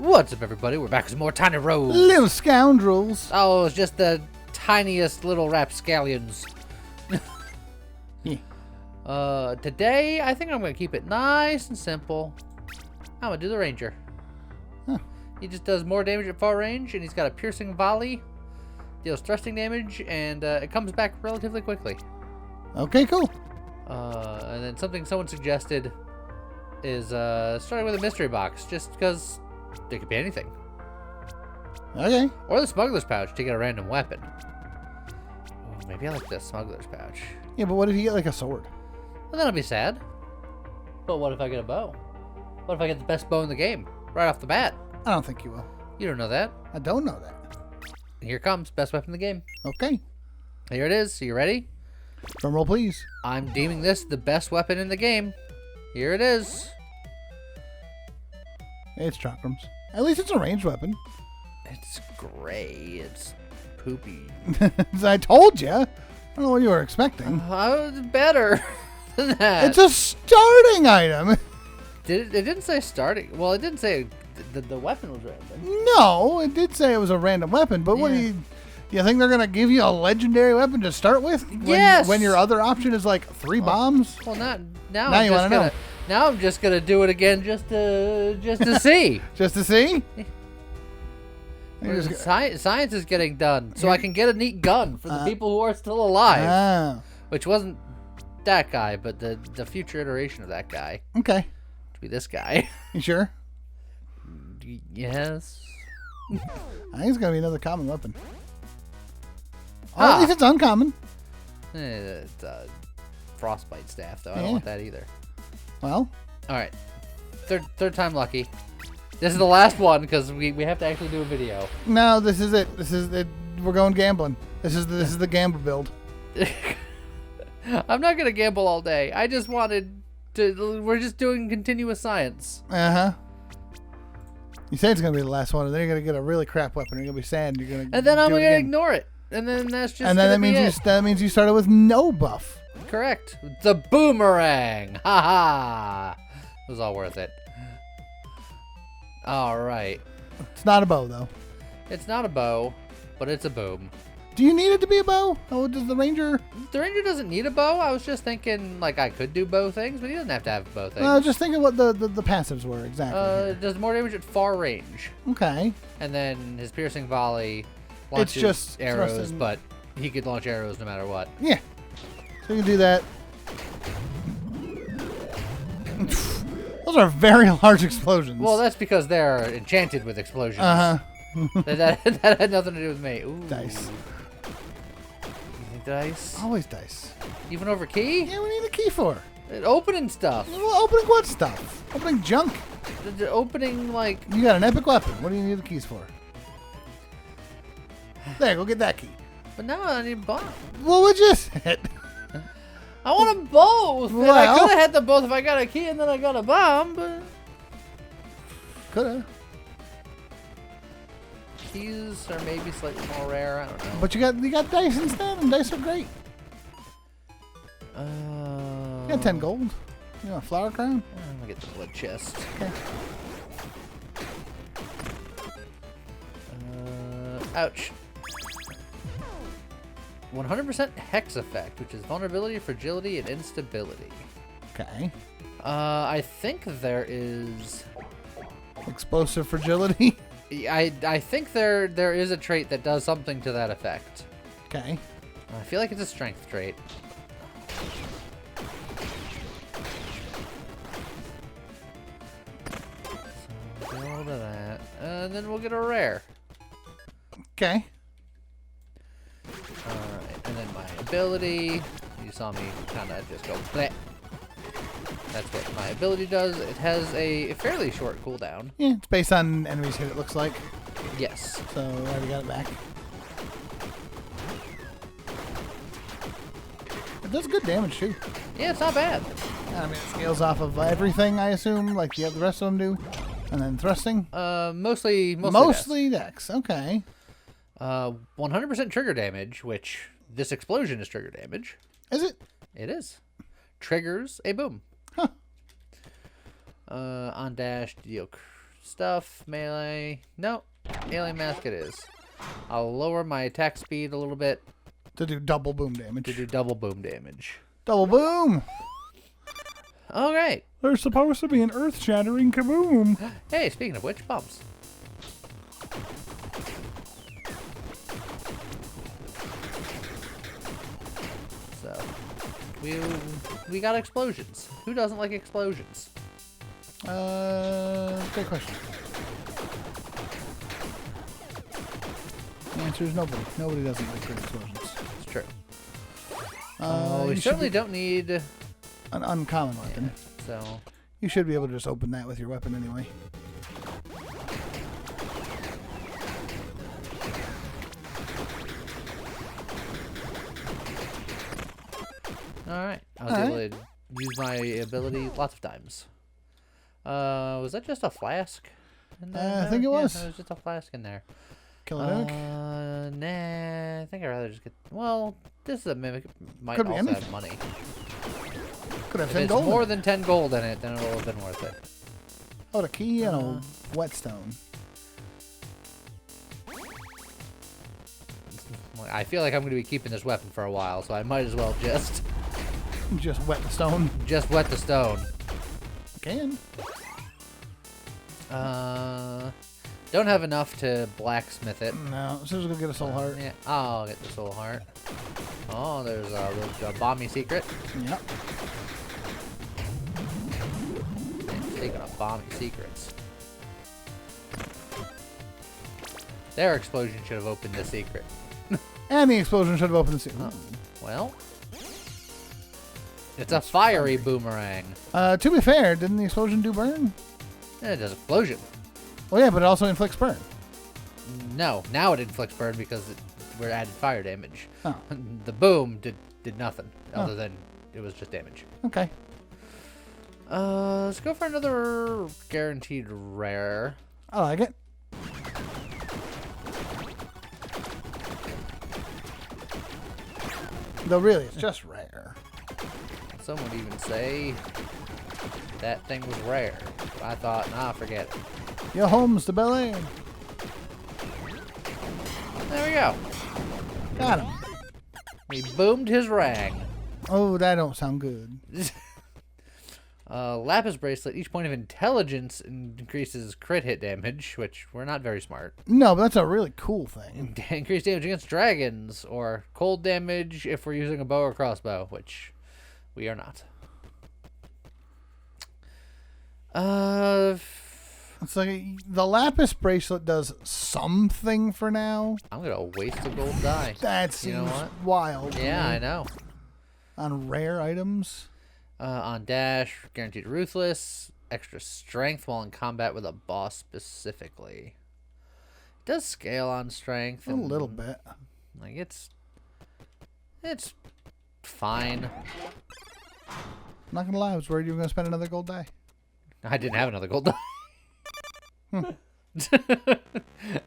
What's up, everybody? We're back with some more Tiny Rogues. Little scoundrels. Oh, it's just the tiniest little rapscallions. Yeah. Today, I think I'm going to keep it nice and simple. I'm going to do the Ranger. Huh. He just does more damage at far range, and he's got a piercing volley, deals thrusting damage, and it comes back relatively quickly. Okay, cool. And then something someone suggested is starting with a mystery box, just because it could be anything. Okay. Or the smuggler's pouch to get a random weapon. Oh, maybe I like the smuggler's pouch. Yeah, but what if you get like a sword? Well, then I'll be sad. But what if I get a bow? What if I get the best bow in the game right off the bat? I don't think you will. You don't know that. I don't know that. Here it comes, best weapon in the game. Okay. Here it is. Are you ready? Drum roll, please. I'm deeming this the best weapon in the game. Here it is. It's chakrams. At least it's a ranged weapon. It's gray. It's poopy. I told you. I don't know what you were expecting. I was better than that. It's a starting item. It didn't say starting. Well, it didn't say the weapon was random. No, it did say it was a random weapon, but what do you think they're going to give you a legendary weapon to start with? Yes. When your other option is like 3 bombs? Well, now you want to know. Now I'm just gonna do it again just to see. Just to see? Science is getting done, so I can get a neat gun for the people who are still alive. Which wasn't that guy, but the future iteration of that guy. Okay. To be this guy. You sure? Yes. I think it's gonna be another common weapon. Oh, at least it's uncommon. It's a frostbite staff, though. I Yeah. don't want that either. Well. All right. Third time lucky. This is the last one because we have to actually do a video. No, this is it. This is it. We're going gambling. This is the gamble build. I'm not gonna gamble all day. I just wanted to. We're just doing continuous science. You say it's gonna be the last one, and then you're gonna get a really crap weapon. You're gonna be sad. And you're gonna. And then I'm gonna again. ignore it. And then that's just. And then that means you started with no buff. Correct. The boomerang. Ha ha. It was all worth it. All right. It's not a bow though. It's not a bow, but it's a boom. Do you need it to be a bow? Oh, does the ranger? The ranger doesn't need a bow. I was just thinking like I could do bow things, but he doesn't have to have bow things. Just thinking what the passives were exactly. It does more damage at far range. Okay. And then his piercing volley launches just arrows, thrusting. but he could launch arrows no matter what. Yeah. So you can do that. Those are very large explosions. Well, that's because they're enchanted with explosions. that had nothing to do with me. Ooh. Dice. You think dice? Always dice. Even over key? Yeah, we need a key for. Opening stuff. Well, opening what stuff? Opening junk. The opening, like... You got an epic weapon. What do you need the keys for? There, go get that key. But now I need both. What would you say? I want them both. Well, I could have had them both if I got a key and then I got a bomb, but... Coulda. Keys are maybe slightly more rare. I don't know. But you got dice instead, and dice are great. You got 10 gold. You want a flower crown? I'm gonna get the blood chest. Okay. Ouch. 100% hex effect, which is vulnerability, fragility, and instability. Okay. I think there is... Explosive fragility. I think there is a trait that does something to that effect. Okay. I feel like it's a strength trait. So go to that, and then we'll get a rare. Okay. Alright, and then my ability. You saw me kind of just go bleh. That's what my ability does. It has a fairly short cooldown. Yeah, it's based on enemies hit, it looks like. Yes. So I already got it back. It does good damage too. Yeah, it's not bad. I mean, it scales off of everything, I assume, like the rest of them do. And then thrusting. Mostly dex. Okay. 100% trigger damage, which this explosion is trigger damage. Is it? It is. Triggers a boom. Huh. On dash, deal stuff, melee. No, alien mask it is. I'll lower my attack speed a little bit. To do double boom damage. Double boom! Alright. There's supposed to be an earth-shattering kaboom. Hey, speaking of which, bumps. So, we got explosions. Who doesn't like explosions? Great question. The answer is nobody. Nobody doesn't like great explosions. It's true. We certainly don't need an uncommon weapon. Yeah, so you should be able to just open that with your weapon anyway. Alright. I was able to use my ability lots of times. Was that just a flask? I think it was. Yeah, it was just a flask in there. Kill a mimic? Nah, I think I'd rather just get... Well, this is a mimic. Might Could also have money. Could have if 10 it's gold. more than 10 gold in it, then it'll have been worth it. Oh, the key and a whetstone. I feel like I'm going to be keeping this weapon for a while, so I might as well just... Just wet the stone. Just wet the stone. Can. Don't have enough to blacksmith it. No, so just go get a soul heart. Yeah, I'll get the soul heart. Oh, there's a bomby secret. Yep. Taking up bomby secrets. Their explosion should have opened the secret. And the explosion should have opened the secret. Oh, well, it's a fiery boomerang. To be fair, didn't the explosion do burn? Yeah, it does explosion. Oh yeah, but it also inflicts burn. No, now it inflicts burn because we're added fire damage. Oh. The boom did nothing other than it was just damage. Okay. Let's go for another guaranteed rare. I like it. Though really, it's just rare. Some would even say that thing was rare. But I thought, nah, forget it. Your home's to Bel Air. There we go. Got him. We boomed his rang. Oh, that don't sound good. Lapis bracelet. Each point of intelligence increases crit hit damage, which we're not very smart. No, but that's a really cool thing. Increased damage against dragons, or cold damage if we're using a bow or crossbow, which we are not. It's like the lapis bracelet does something for now. I'm gonna waste a gold die. That seems you know what? wild. Yeah, I know. On rare items. On dash, guaranteed ruthless, extra strength while in combat with a boss specifically. It does scale on strength. A little bit. Like it's fine. Not gonna lie, I was worried you were gonna spend another gold die. I didn't have another gold die.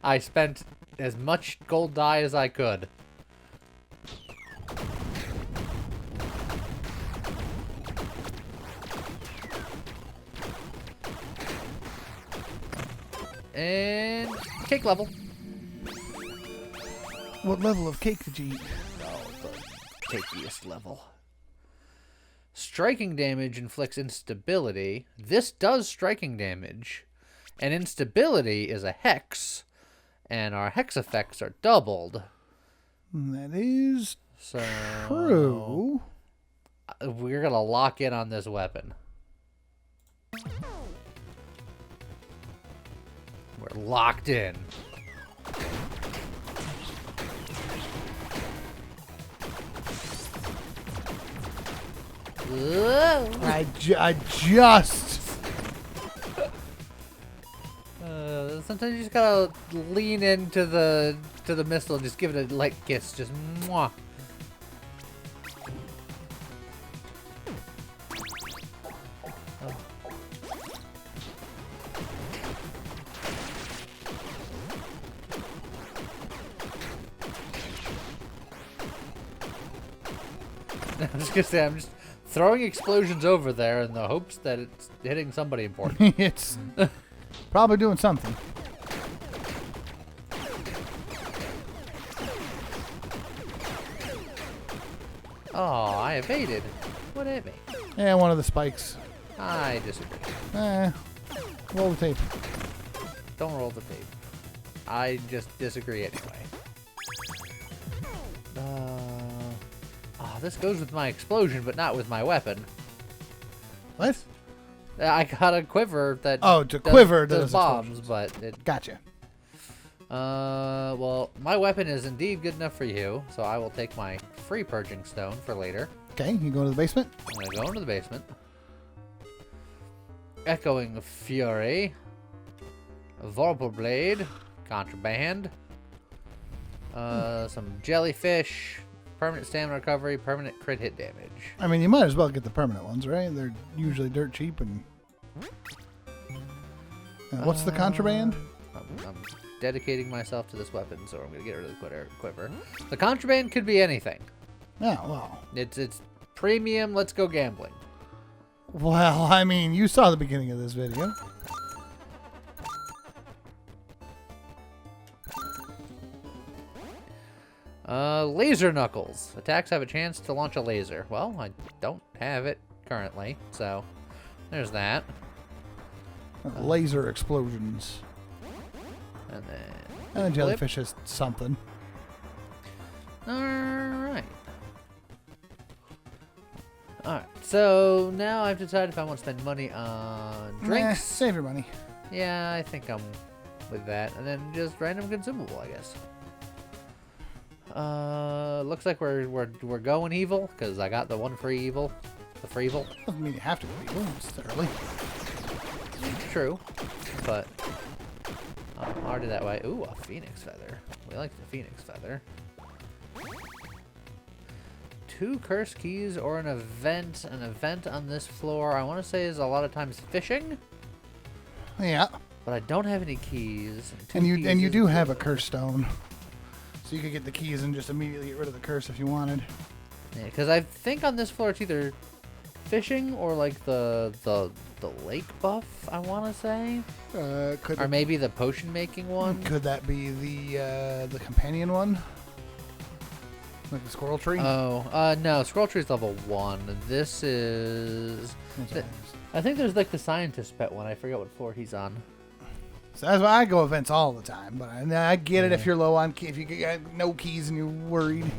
I spent as much gold die as I could. And cake level. What level of cake did you eat? Oh, the cakiest level. Striking damage inflicts instability. This does striking damage. And instability is a hex. And our hex effects are doubled. That is so true. We're going to lock in on this weapon. We're locked in. I just. Sometimes you just gotta lean into the missile and just give it a light kiss. Just mwah. I'm just gonna say, I'm just throwing explosions over there in the hopes that it's hitting somebody important. It's Probably doing something. Oh, I evaded. What hit me? Yeah, one of the spikes. I disagree. Roll the tape. Don't roll the tape. I just disagree anyway. Oh, this goes with my explosion, but not with my weapon. What? I got a quiver that does bombs, but it... Gotcha. Well, my weapon is indeed good enough for you, so I will take my free purging stone for later. Okay, you go to the basement? I'm going to go into the basement. Echoing Fury. Vorpal Blade. Contraband. Some jellyfish. Permanent stamina recovery. Permanent crit hit damage. I mean, you might as well get the permanent ones, right? They're usually dirt cheap. And what's the contraband? I'm dedicating myself to this weapon, so I'm going to get rid of the quiver. The contraband could be anything. Oh, well. It's premium. Let's go gambling. Well, I mean, you saw the beginning of this video. Laser knuckles. Attacks have a chance to launch a laser. Well, I don't have it currently, so there's that. Laser explosions. And then... And the jellyfish is something. Alright. Alright, so now I've decided if I want to spend money on drinks. Save your money. Yeah, I think I'm with that. And then just random consumable, I guess. Looks like we're going evil, because I got the one free evil. The free evil. Doesn't mean you have to go evil necessarily. True, but I'm already that way. Ooh, a phoenix feather. We like the phoenix feather. 2 curse keys or an event. An event on this floor, I want to say, is a lot of times fishing. Yeah. But I don't have any keys. And you do have a curse stone, so you could get the keys and just immediately get rid of the curse if you wanted. Yeah, because I think on this floor it's either fishing or like the lake buff, I want to say. Or maybe the potion making one. Could that be the companion one? Like the squirrel tree? Oh, no, squirrel tree is level 1. This is... I think there's like the scientist pet one. I forget what floor he's on. So that's why I go events all the time. But I get it if you're low on keys, if you got no keys and you're worried.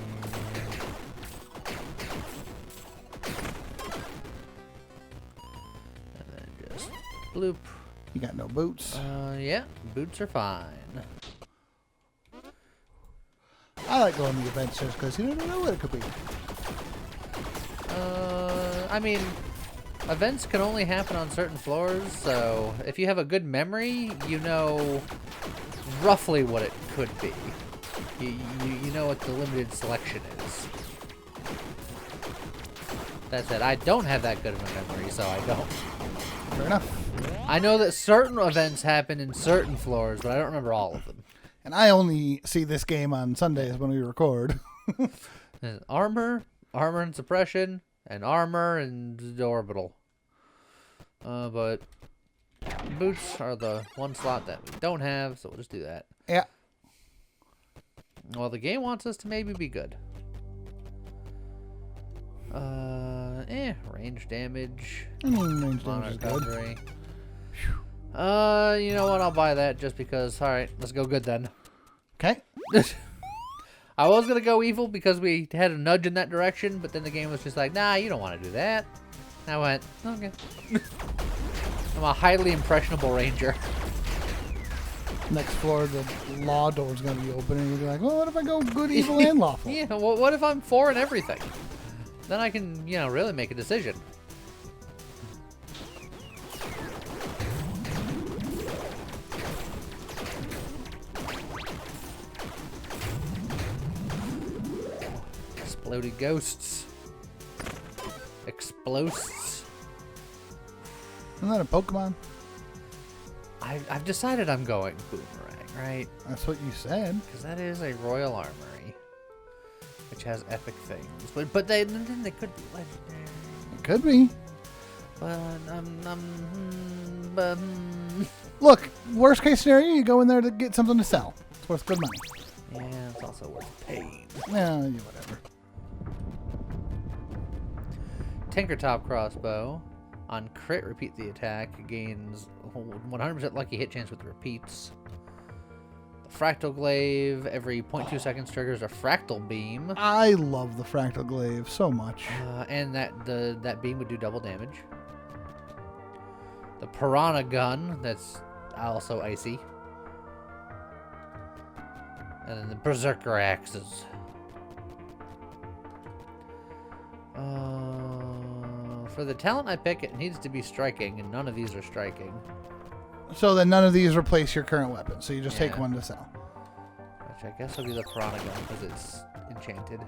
And then just bloop. You got no boots? Yeah, boots are fine. I like going to the events just because you don't know what it could be. I mean, events can only happen on certain floors, so if you have a good memory, you know roughly what it could be. You know what the limited selection is. That said, I don't have that good of a memory, so I don't. Fair enough. I know that certain events happen in certain floors, but I don't remember all of them. And I only see this game on Sundays when we record. Armor and suppression, and armor and orbital. But boots are the one slot that we don't have, so we'll just do that. Yeah. Well, the game wants us to maybe be good. Range damage. Range damage is good. You know what? I'll buy that just because. All right, let's go good then. Okay. I was gonna go evil because we had a nudge in that direction, but then the game was just like, nah, you don't want to do that. I went, okay. I'm a highly impressionable ranger. Next floor, the law door's gonna be open, and you'll be like, well, what if I go good, evil, and lawful? Yeah. Well, what if I'm for and everything? Then I can, really make a decision. Exploded ghosts. Explosives. Isn't that a Pokemon? I've decided I'm going boomerang, right? That's what you said. Because that is a royal armory, which has epic things. But then they could be legendary. It could be. But Look, worst case scenario, you go in there to get something to sell. It's worth good money. Yeah, it's also worth pain. Yeah, whatever. Tinkertop crossbow. On crit, repeat the attack. Gains 100% lucky hit chance with repeats. The fractal glaive. Every 0.2 seconds triggers a fractal beam. I love the fractal glaive so much. And that beam would do double damage. The piranha gun. That's also icy. And then the berserker axes. For the talent I pick, it needs to be striking, and none of these are striking. So then none of these replace your current weapon, so you just take one to sell. Which I guess will be the piranha gun, because it's enchanted.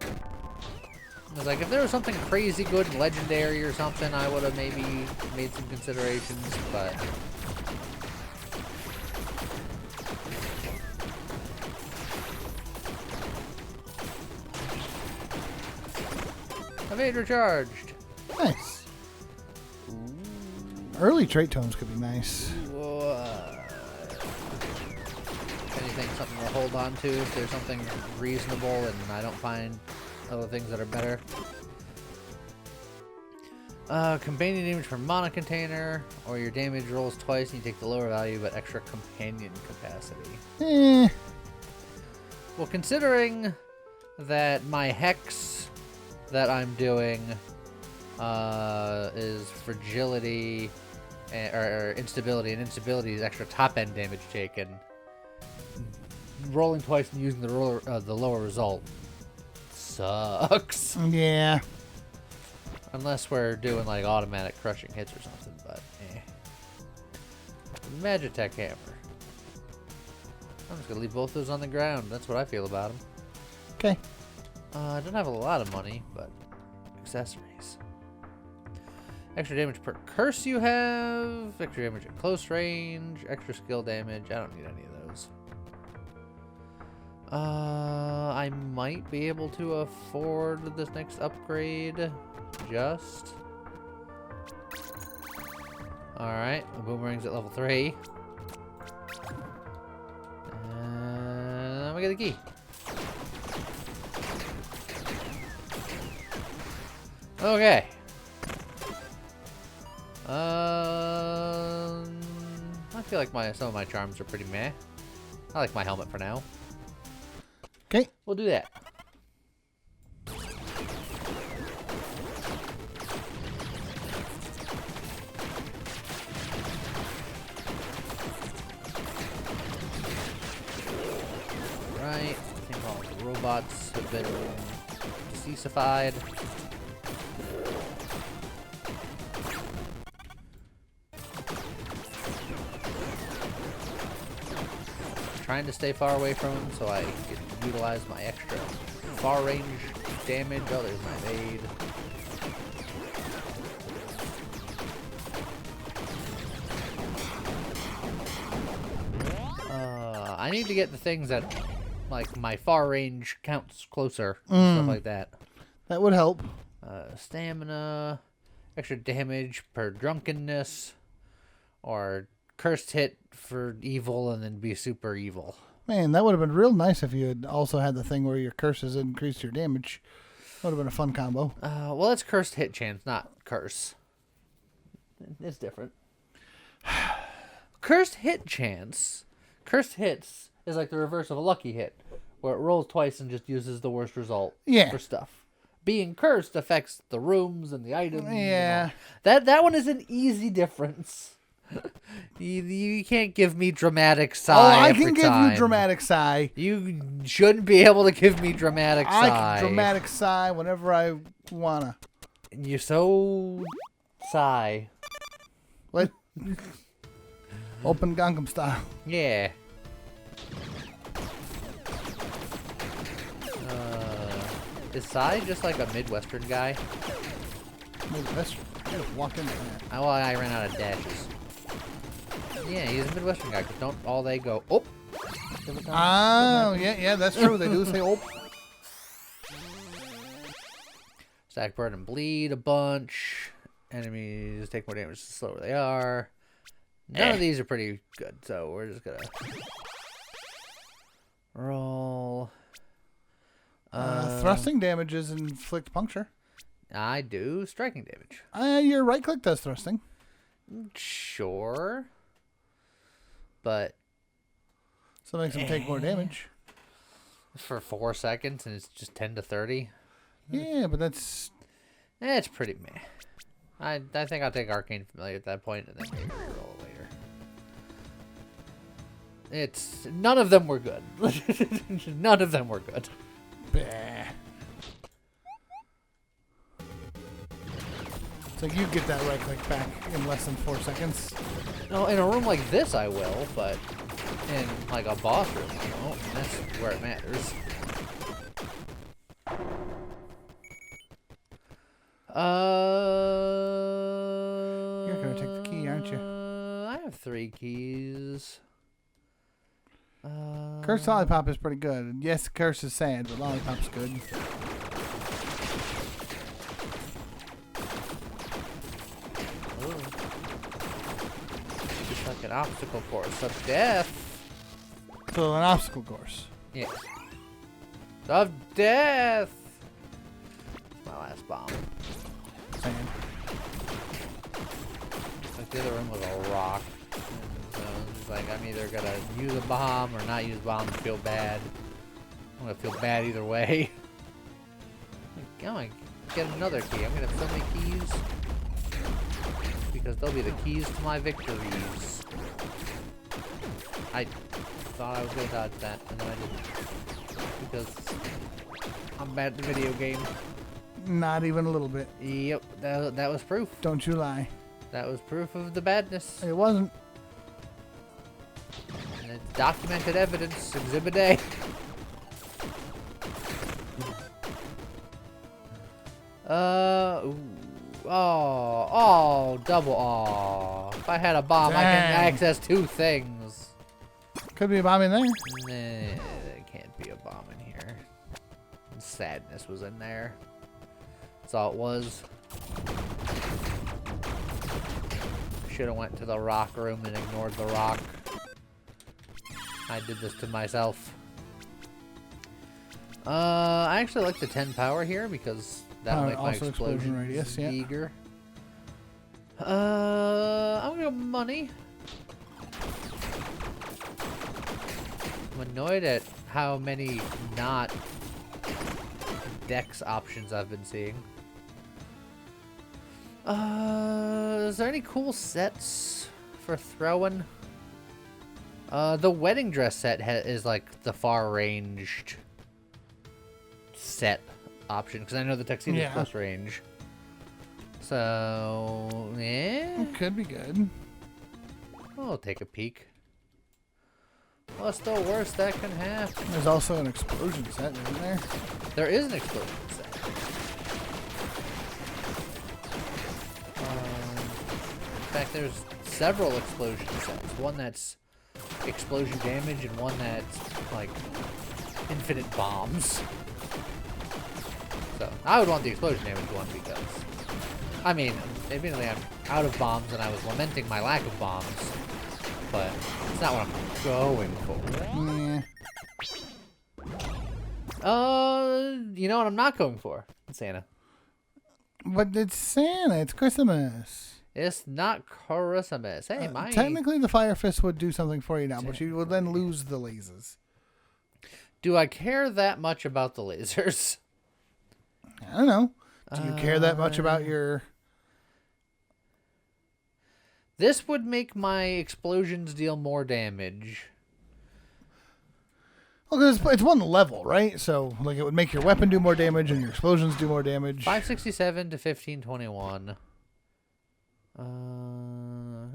I was like, if there was something crazy good and legendary or something, I would have maybe made some considerations, but... Evade recharged. Nice. Early trait tomes could be nice. Anything, something to hold on to if there's something reasonable and I don't find other things that are better. Companion damage from mana container, or your damage rolls twice and you take the lower value but extra companion capacity. Well, considering that my hex that I'm doing is fragility or instability, and instability is extra top end damage taken. Rolling twice and using the lower result sucks. Yeah. Unless we're doing like automatic crushing hits or something, but eh. Magitech hammer. I'm just gonna leave both those on the ground. That's what I feel about them. Okay. I don't have a lot of money, but accessories. Extra damage per curse you have. Extra damage at close range. Extra skill damage. I don't need any of those. I might be able to afford this next upgrade. Just. Alright. My boomerang's at level 3. And I'm gonna get the key. Okay. I feel like some of my charms are pretty meh. I like my helmet for now. Okay. We'll do that. Right. I think all the robots have been ceasified. Trying to stay far away from him so I can utilize my extra far range damage. Oh, there's my evade. I need to get the things that, like, my far range counts closer and stuff like that. That would help. Stamina, extra damage per drunkenness, or cursed hit for evil and then be super evil. Man, that would have been real nice if you had also had the thing where your curses increased your damage. That would have been a fun combo. Well, it's cursed hit chance, not curse. It's different. Cursed hit chance. Cursed hits is like the reverse of a lucky hit, where it rolls twice and just uses the worst result for stuff. Being cursed affects the rooms and the items. Yeah. That one is an easy difference. You can't give me dramatic sigh. Oh, I can give you dramatic sigh. You shouldn't be able to give me dramatic sigh. I can dramatic sigh whenever I wanna. You're so sigh. What? Open Gangnam Style. Yeah. Is Sai just like a Midwestern guy? Midwestern? I gotta walk into that. Well, I ran out of dashes. Yeah, he's a Midwestern guy, because don't all they go, oh! Oh, yeah, that's true. They do say, oh. Stack, burn, and bleed a bunch. Enemies take more damage the slower they are. None of these are pretty good, so we're just gonna roll. Thrusting damages inflict puncture. I do striking damage. Your right click does thrusting. Sure. But So it makes them take more damage. for 4 seconds, and it's just 10 to 30. Yeah, but that's... It's pretty meh. I think I'll take Arcane Familiar at that point, and then maybe reroll later. It's... None of them were good. None of them were good. Bah. So you get that right click back in less than 4 seconds. No, in a room like this I will, but in like a boss room I won't, and that's where it matters. You're gonna take the key, aren't you? I have 3 keys. Curse Lollipop is pretty good. Yes, Curse is sad, but Lollipop's good. Ooh. It's like an obstacle course of death. So an obstacle course. Yeah. Of death. My last bomb. Sand. Like the other room was a rock. And so it's like I'm either gonna use a bomb or not use a bomb and feel bad. I'm gonna feel bad either way. Like, oh, I get another key. I'm gonna have so many keys. Because they'll be the keys to my victories. I thought I was gonna dodge that, and then I didn't. Because I'm bad at the video game. Not even a little bit. Yep, that was proof. Don't you lie. That was proof of the badness. It wasn't. And it's documented evidence, Exhibit A. Ooh. Oh, double aw. If I had a bomb, I can Dang. access 2 things. Could be a bomb in there. Nah, there can't be a bomb in here. Sadness was in there. That's all it was. Should have went to the rock room and ignored the rock. I did this to myself. I actually like the 10 power here because that'll make my Also explosion explosions radius, yeah. bigger. I'm gonna go money. I'm annoyed at how many not dex options I've been seeing. Is there any cool sets for throwing? The wedding dress set is like the far ranged set option because I know the tuxedo is close range. So yeah, It could be good. I'll take a peek. What's the worst that can happen? There's also an explosion set, isn't there? There is an explosion set. In fact, there's several explosion sets. One that's explosion damage and one that's like infinite bombs. So I would want the explosion damage one because, I mean, admittedly I'm out of bombs and I was lamenting my lack of bombs, but it's not what I'm going for. You know what I'm not going for? Santa. But it's Santa. It's Christmas. It's not Christmas. Hey, Technically, the Fire Fist would do something for you now, but you would then lose the lasers. Do I care that much about the lasers? I don't know. Do you care that much about your... This would make my explosions deal more damage. Well, because it's one level, right? So, like, it would make your weapon do more damage and your explosions do more damage. 567 to 1521.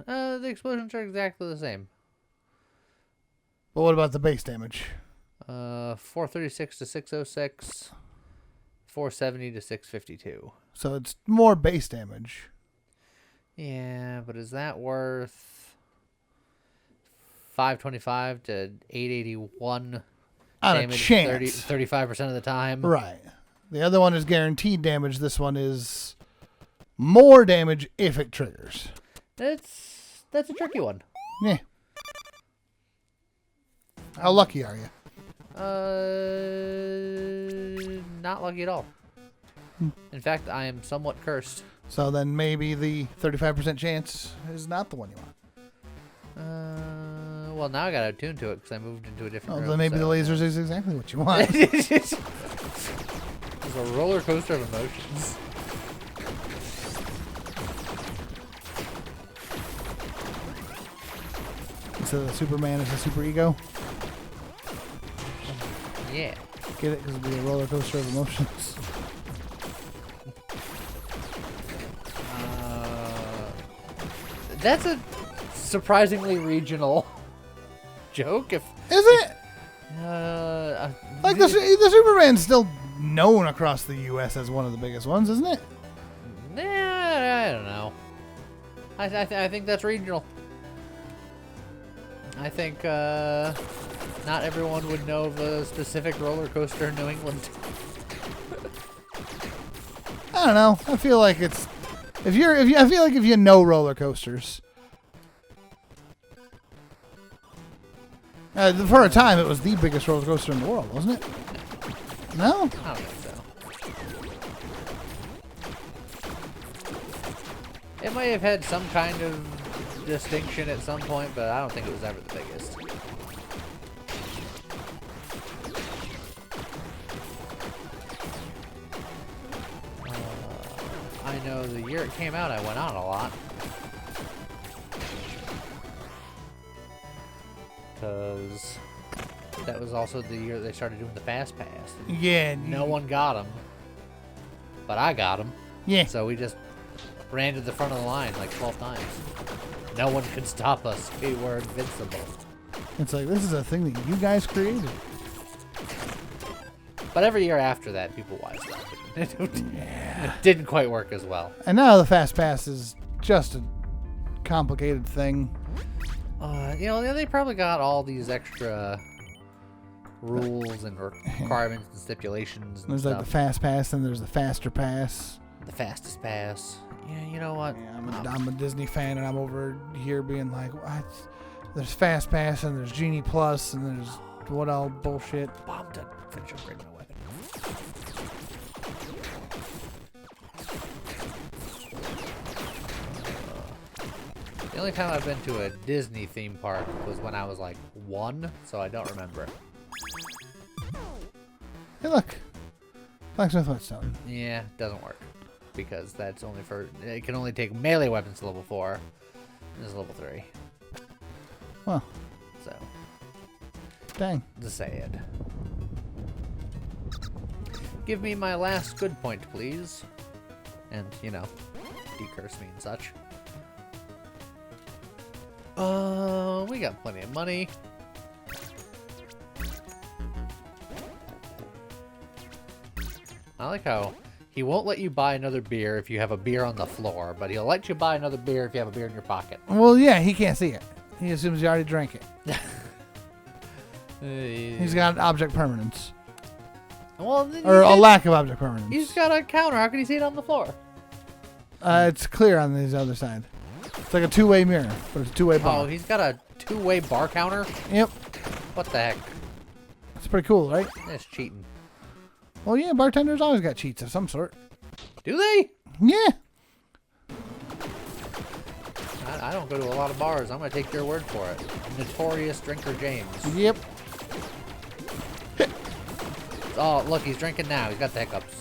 The explosions are exactly the same. But what about the base damage? 436 to 606. 470 to 652. So it's more base damage. Yeah, but is that worth 525 to 881 On damage a chance. 35% of the time? Right. The other one is guaranteed damage. This one is more damage if it triggers. That's a tricky one. Yeah. How lucky are you? Not lucky at all. In fact, I am somewhat cursed. So then maybe the 35% chance is not the one you want. Well, now I got attuned to it because I moved into a different room. Then maybe the lasers is exactly what you want. It's a roller coaster of emotions. So the Superman is a super ego. Yeah. Get it? Because it'll be a roller coaster of emotions. That's a surprisingly regional joke. Is it? Like the Superman's still known across the U.S. as one of the biggest ones, isn't it? Nah, I don't know. I think that's regional. I think not everyone would know of a specific roller coaster in New England. I don't know. I feel like it's I feel like if you know roller coasters. For a time, it was the biggest roller coaster in the world, wasn't it? No? I don't think so. It might have had some kind of distinction at some point, but I don't think it was ever the biggest. I know the year it came out, I went on a lot. Because that was also the year they started doing the Fast Pass. Yeah. No one got them. But I got them. Yeah. So we just ran to the front of the line like 12 times. No one could stop us. We were invincible. It's like, this is a thing that you guys created. But every year after that, people wised up. It didn't quite work as well. And now the Fast Pass is just a complicated thing. You know, they probably got all these extra rules and requirements and stipulations and there's stuff. like the Fast Pass and there's the Faster Pass. The fastest pass. Yeah, you know what? Yeah, I'm a Disney fan, and I'm over here being like, what? There's Fast Pass and there's Genie Plus and there's what all bullshit. Bomb to finish upgrading my weapon. The only time I've been to a Disney theme park was when I was like 1, so I don't remember. Hey, look. Blacksmith Whetstone. Yeah, doesn't work. Because that's only for... It can only take melee weapons to level 4. This is level 3. Well. So. Dang. Just saying. Give me my last good point, please. And, you know, decurse me and such. We got plenty of money. I like how he won't let you buy another beer if you have a beer on the floor, but he'll let you buy another beer if you have a beer in your pocket. Well, yeah, he can't see it. He assumes you already drank it. He's got object permanence. Well, or a lack of object permanence. He's got a counter. How can he see it on the floor? It's clear on the other side. It's like a two-way mirror, but it's a two-way bar. Oh, he's got a two-way bar counter? Yep. What the heck? That's pretty cool, right? That's cheating. Well, yeah, bartenders always got cheats of some sort. Do they? Yeah. I don't go to a lot of bars. I'm going to take your word for it. Notorious drinker James. Yep. Oh, look, he's drinking now. He's got the hiccups.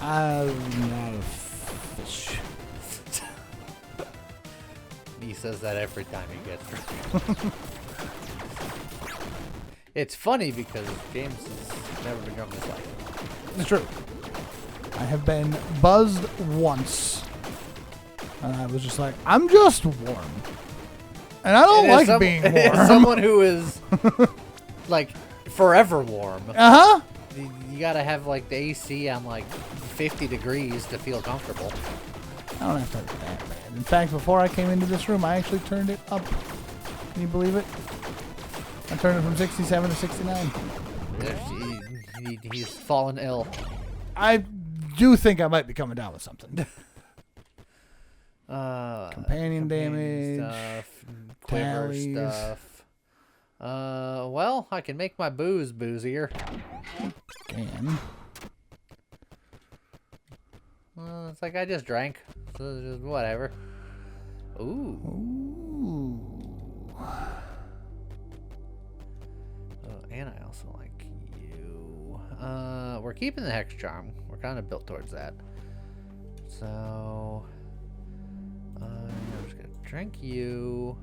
I'm not a fish. He says that every time he gets drunk. It's funny because James has never been drunk in his life. It's true. I have been buzzed once. And I was just like, I'm just warm. And I don't like being warm. As someone who is, like, forever warm. Uh-huh. You gotta have, like, the AC on, like, 50 degrees to feel comfortable. I don't have to be that bad. In fact, before I came into this room, I actually turned it up. Can you believe it? I turned it from 67 to 69. He's fallen ill. do think I might be coming down with something. Companion damage, stuff, quiver tallies. stuff. Well, I can make my booze boozier. Can. Well, it's like I just drank, so it's just whatever. Ooh. Ooh. Oh, and I also like you. We're keeping the Hex Charm. We're kind of built towards that. So, I'm just gonna drink you.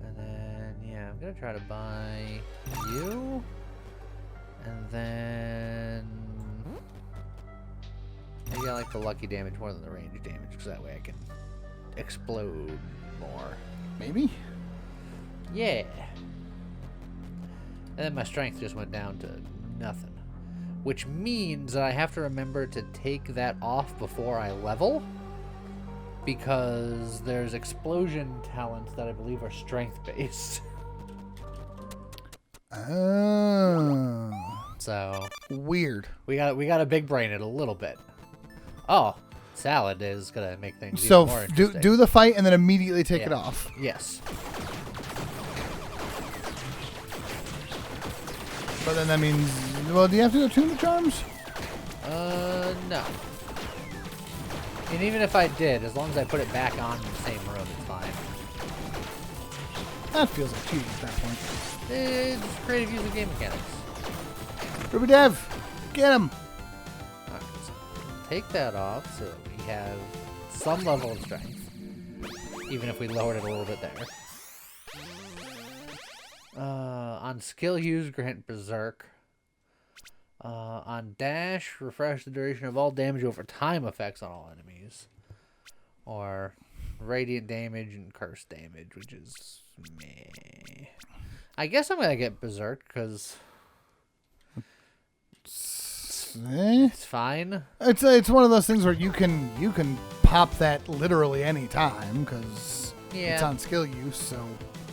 And then, yeah, I'm gonna try to buy you. And then, maybe I like the lucky damage more than the range damage, because that way I can explode more. Maybe? Yeah. And then my strength just went down to nothing. Which means that I have to remember to take that off before I level. Because there's explosion talents that I believe are strength-based. Oh. So Weird. we got a big brain it a little bit. Oh, salad is gonna make things So even more interesting. do the fight and then immediately take it Yeah. off. Yes. But then that means, well, do you have to go tune the charms? No. And even if I did, as long as I put it back on in the same room, it's fine. That feels like cheating at that point. It's creative use of game mechanics. Ruby Dev, get him. Alright, so take that off so that we have some level of strength. Even if we lowered it a little bit there. On skill use, grant Berserk. On dash, refresh the duration of all damage over time effects on all enemies. Or radiant damage and curse damage, which is meh. I guess I'm gonna get Berserk because it's fine. It's one of those things where you can pop that literally any time because it's on skill use. So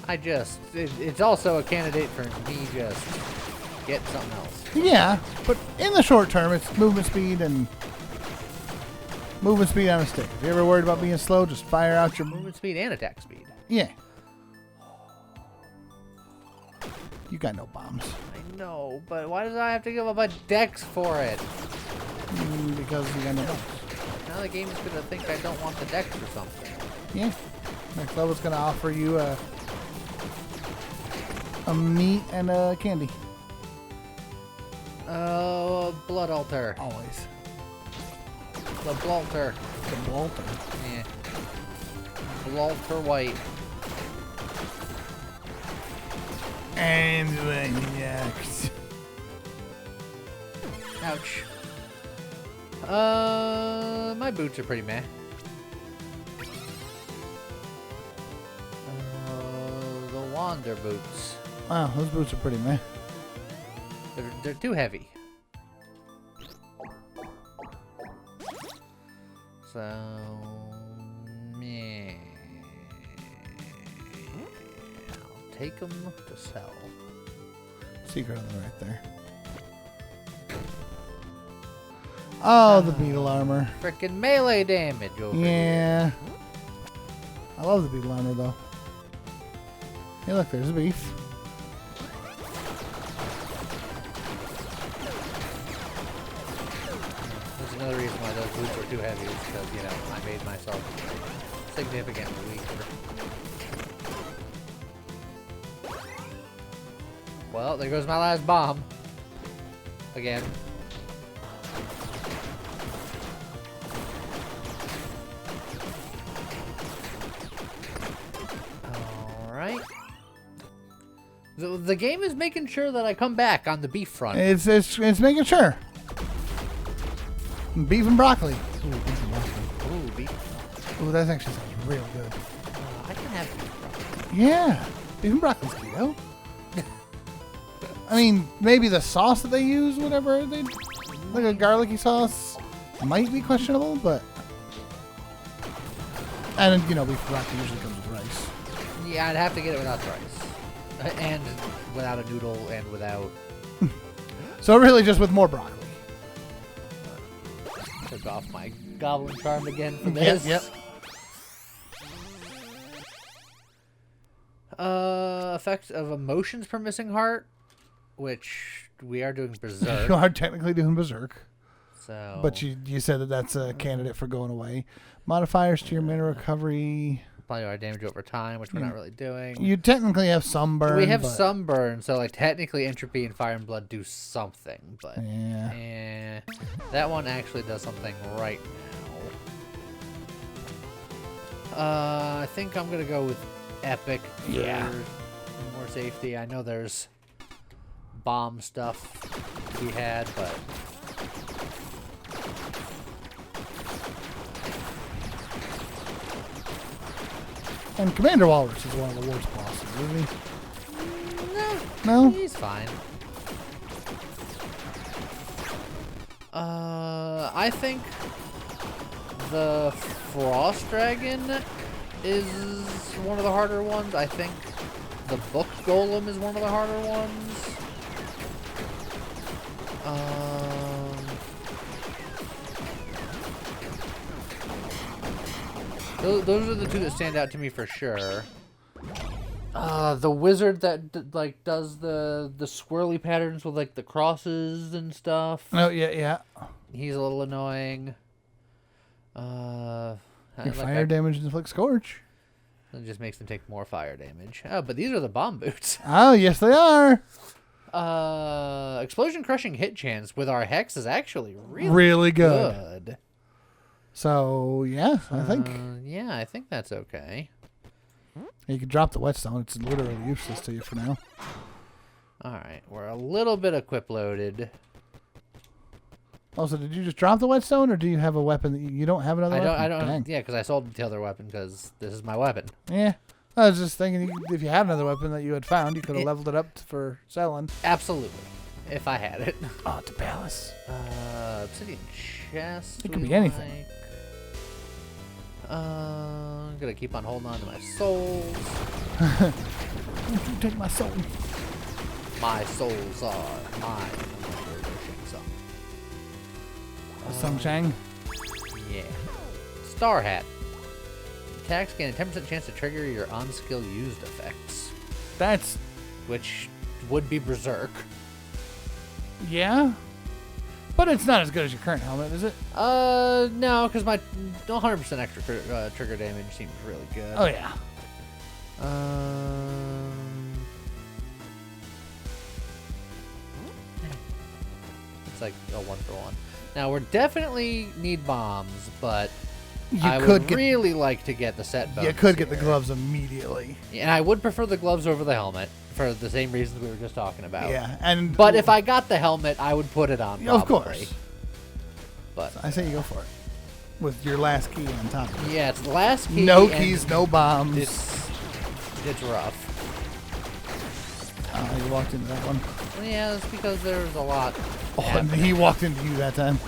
it's also a candidate for me just get something else. Yeah, but in the short term, it's movement speed on a stick. If you're ever worried about being slow, just fire out your Movement speed and attack speed. Yeah. You got no bombs. I know, but why does I have to give up a dex for it? Because you got no bombs. Now the game is gonna think I don't want the dex or something. Yeah. Next level's gonna offer you a meat and a candy. Oh, blood altar. Always. The Blalter. The Walter. Yeah. Blalter white. And next. Ouch. My boots are pretty meh. The Wander boots. Wow, those boots are pretty meh. They're too heavy. So, meh. I'll take them to sell. Secret on the right there. Oh, the beetle armor. Frickin' melee damage over Yeah. I love the beetle armor though. Hey, look, there's a beef. That's another reason why those boots were too heavy, is because, you know, I made myself significantly weaker. Well, there goes my last bomb. Again. Alright. The game is making sure that I come back on the beef front. It's making sure. Beef and broccoli. Ooh, beef and broccoli. Ooh, beef. Ooh, that actually sounds real good. I can have beef broccoli. Yeah, beef and broccoli's keto. I mean, maybe the sauce that they use, whatever they, like a garlicky sauce, might be questionable, but. And you know, beef and broccoli usually comes with rice. Yeah, I'd have to get it without the rice. And without a noodle and without... So really just with more broccoli. took off my goblin charm again for this. Yep. Effect of emotions per missing heart, which we are doing berserk. You are technically doing berserk. So, But you said that that's a candidate for going away. Modifiers to your mana recovery. apply our damage over time, which we're not really doing. You technically have some burn. We have but some burn, so like technically entropy and fire and blood do something, but yeah. that one actually does something right now. I think I'm gonna go with epic for more safety. I know there's bomb stuff to be had, but And Commander Walrus is one of the worst bosses, isn't he? no, No? he's fine. I think the Frost Dragon is one of the harder ones. I think the Book Golem is one of the harder ones. Those are the two that stand out to me for sure. The wizard that like does the swirly patterns with like the crosses and stuff. Oh, yeah. He's a little annoying. Your fire damage inflicts Scorch. It just makes them take more fire damage. Oh, but these are the bomb boots. Oh, yes, they are. Explosion crushing hit chance with our hex is actually really good. So, yeah, I think. Yeah, I think that's okay. You can drop the whetstone. It's literally useless to you for now. Alright, we're a little bit equip loaded. Also, did you just drop the whetstone, or do you have a weapon that you don't have another weapon? I don't. Dang. Yeah, because I sold the other weapon because this is my weapon. Yeah. I was just thinking if you had another weapon that you had found, you could have leveled it up for selling. Absolutely. If I had it. Oh, it's a palace. Obsidian chest. It could be anything. Like. I'm gonna keep on holding on to my souls. Don't you take my soul. My souls are mine. Sung Chang. Yeah. Star Hat. Attacks gain a 10% chance to trigger your on-skill used effects. That's... Which would be Berserk. Yeah. But it's not as good as your current helmet, is it? No, because my 100% extra trigger damage seems really good. Oh, yeah. It's like a 1-for-1. Now, we definitely need bombs, but I could would really like to get the set bonus. You could get the gloves immediately. And I would prefer the gloves over the helmet for the same reasons we were just talking about. Yeah, but if I got the helmet, I would put it on, probably. Of course. But I say you go for it. With your last key on top of it. Yeah, it's the last key. No keys, no bombs. It's rough. You walked into that one. Yeah, that's because there's a lot. Oh, and he walked into you that time.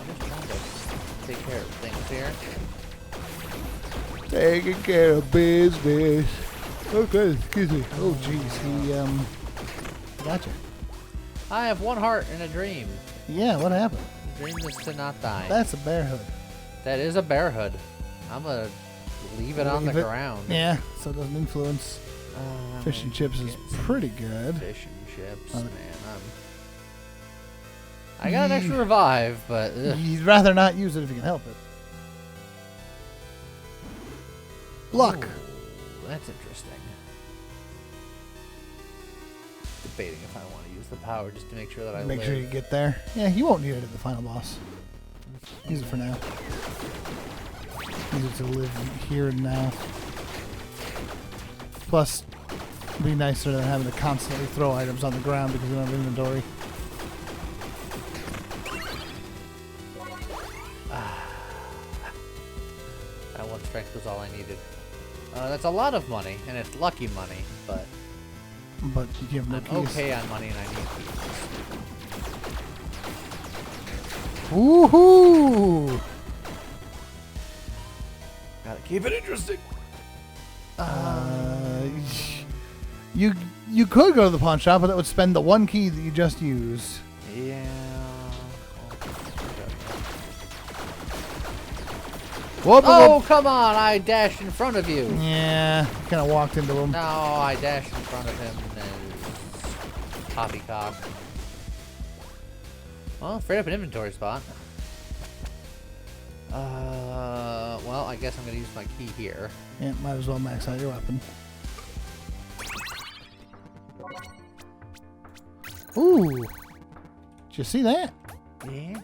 Just trying to take care of things here. Taking care of business. Okay, excuse me. Oh, jeez. He gotcha. I have one heart in a dream. Yeah, what happened? The dream is to not die. That's a bear hood. That is a bear hood. I'm going to leave it on the ground. Yeah, so it doesn't influence. Fish and chips is pretty good. Fish and chips, man. I got an extra revive, but you'd rather not use it if you can help it. Luck. Ooh, that's interesting. Debating if I want to use the power just to make sure that I Make live. sure you get there. Yeah, you won't need it at the final boss. Use it for now. Use it to live here and now. Plus, it'd be nicer than having to constantly throw items on the ground because you don't have inventory. That one strength was all I needed. That's a lot of money, and it's lucky money, but You have no I'm keys. okay on money, and I need keys. Woohoo! Gotta keep it interesting. You could go to the pawn shop, but that would spend the one key that you just used. Yeah. Whoop, Oh, come on! I dashed in front of you. Yeah, kind of walked into him. No, I dashed in front of him and poppycock. Well, freed up an inventory spot. Well, I guess I'm gonna use my key here. Yeah, might as well max out your weapon. Ooh, did you see that? Yeah.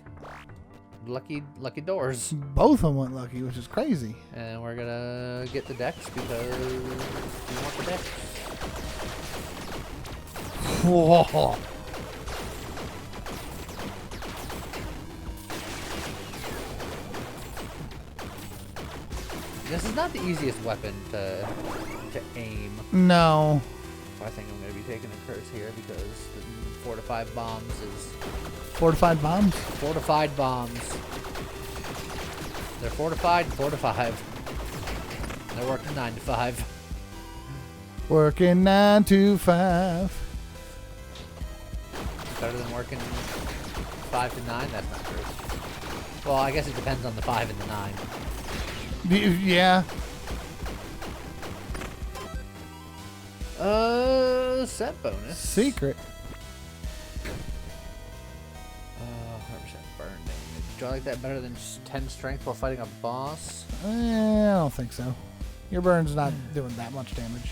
Lucky doors. Both of them went lucky, which is crazy. And we're gonna get the decks because we want the decks. Whoa. This is not the easiest weapon to aim. No. So I think I'm gonna be taking a curse here because the fortified bombs is... Fortified bombs? Fortified bombs. They're fortified 4 to 5. They're working 9 to 5. Working 9 to 5. Better than working 5 to 9? That's not true. Well, I guess it depends on the 5 and the 9. Yeah. Set bonus. Secret. 100% burn damage. Do I like that better than just 10 strength while fighting a boss? I don't think so. Your burn's not doing that much damage.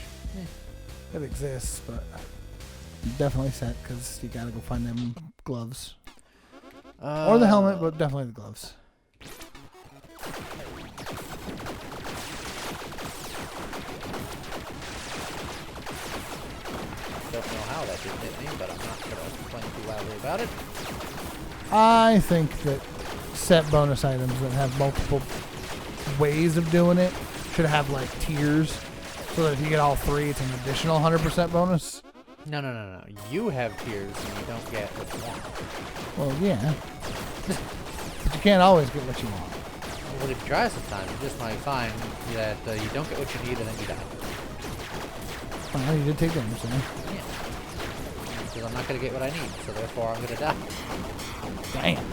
It exists, but definitely set because you gotta go find them gloves. Or the helmet, but definitely the gloves. Don't know how that didn't hit me, but I'm not going to complain too loudly about it. I think that set bonus items that have multiple ways of doing it should have like tiers, so that if you get all 3, it's an additional 100% bonus. No. You have tiers and you don't get what you want. Well, yeah. But you can't always get what you want. Well, if you try sometimes, you just might find that you don't get what you need and then you die. Well, you did take damage then. Yeah. Because I'm not going to get what I need, so therefore I'm going to die. Damn.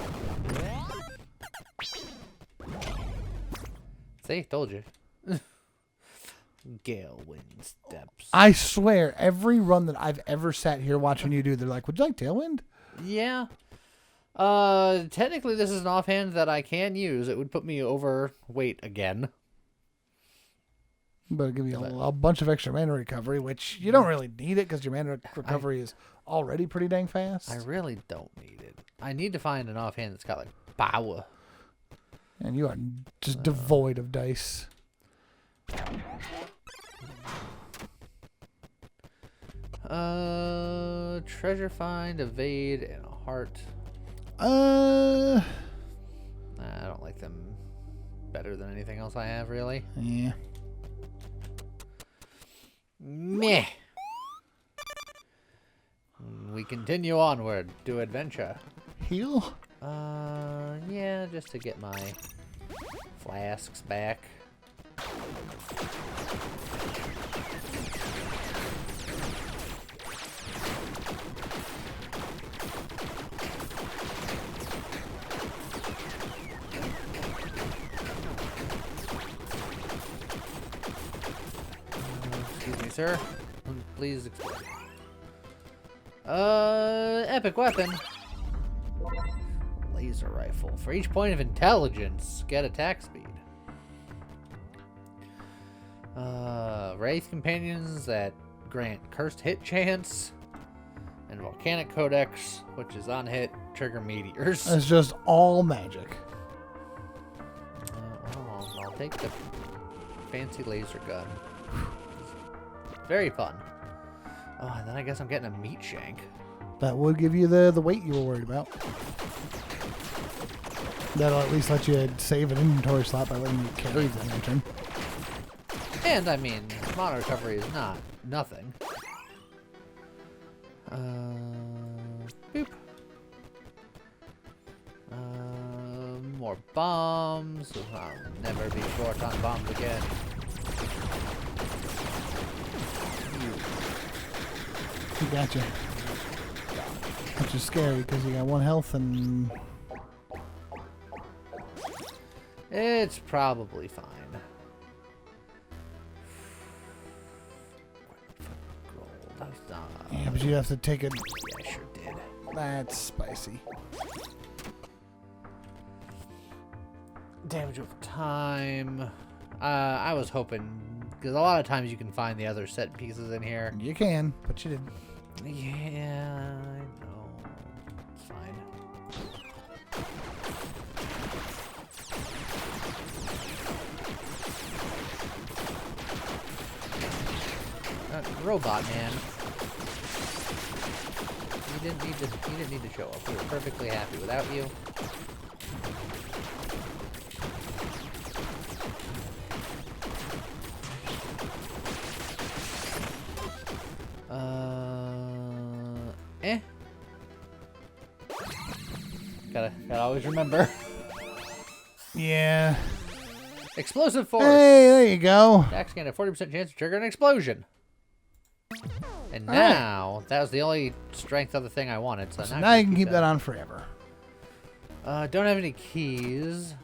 See? Told you. Gale wind steps. I swear, every run that I've ever sat here watching you do, they're like, would you like Tailwind? Yeah. Technically this is an offhand that I can use. It would put me overweight again. But it'll give you a bunch of extra mana recovery, which you don't really need it because your mana recovery is already pretty dang fast. I really don't need it. I need to find an offhand that's got like power. And you are just devoid of dice. Treasure find, evade, and a heart. I don't like them better than anything else I have, really. Yeah. Meh. We continue onward to adventure. Heal? Yeah, just to get my flasks back. Excuse me, sir. Please explain. Epic weapon. Laser rifle. For each point of intelligence, get attack speed. Wraith companions that grant cursed hit chance. And volcanic codex, which is on hit, trigger meteors. It's just all magic. I'll take the fancy laser gun. Very fun. Oh, and then I guess I'm getting a meat shank. That would give you the weight you were worried about. That'll at least let you save an inventory slot by letting you carry the lantern. And, I mean, mana recovery is not nothing. Boop. More bombs. I'll never be short on bombs again. gotcha. Which is scary because you got 1 health and... It's probably fine. Yeah, but you have to take it. Yeah, I sure did. That's spicy. Damage over time. I was hoping, because a lot of times you can find the other set pieces in here. You can, but you didn't. Yeah, I know. It's fine. Robot man. You didn't need to show up. We were perfectly happy without you. Gotta always remember. Yeah. Explosive force. Hey, there you go. Dax gained a 40% chance to trigger an explosion. And All now, that was the only strength other thing I wanted. So, Now you can keep that on forever. Don't have any keys.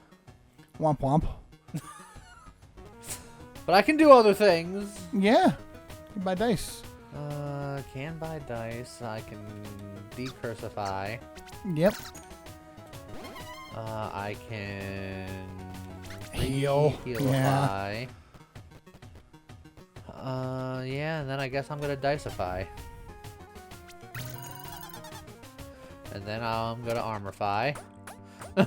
Womp womp. But I can do other things. Yeah. You buy dice. Can buy dice. I can decursify. Yep. I can Healify. Yeah. Yeah, and then I guess I'm gonna diceify. And then I'm gonna armorify. And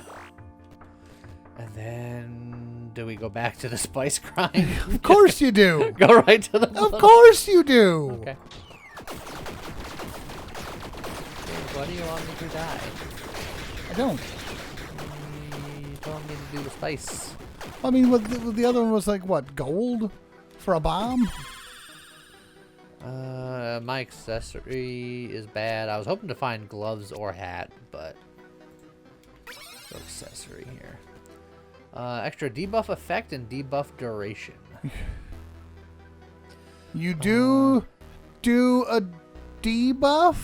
then do we go back to the spice grind? Of course you do. Go right to the Of course you do. Okay. What do you want me to die? I don't. You told me to do the spice. I mean, the other one was like, what, gold for a bomb? My accessory is bad. I was hoping to find gloves or hat, but no accessory here. Extra debuff effect and debuff duration. You do a debuff?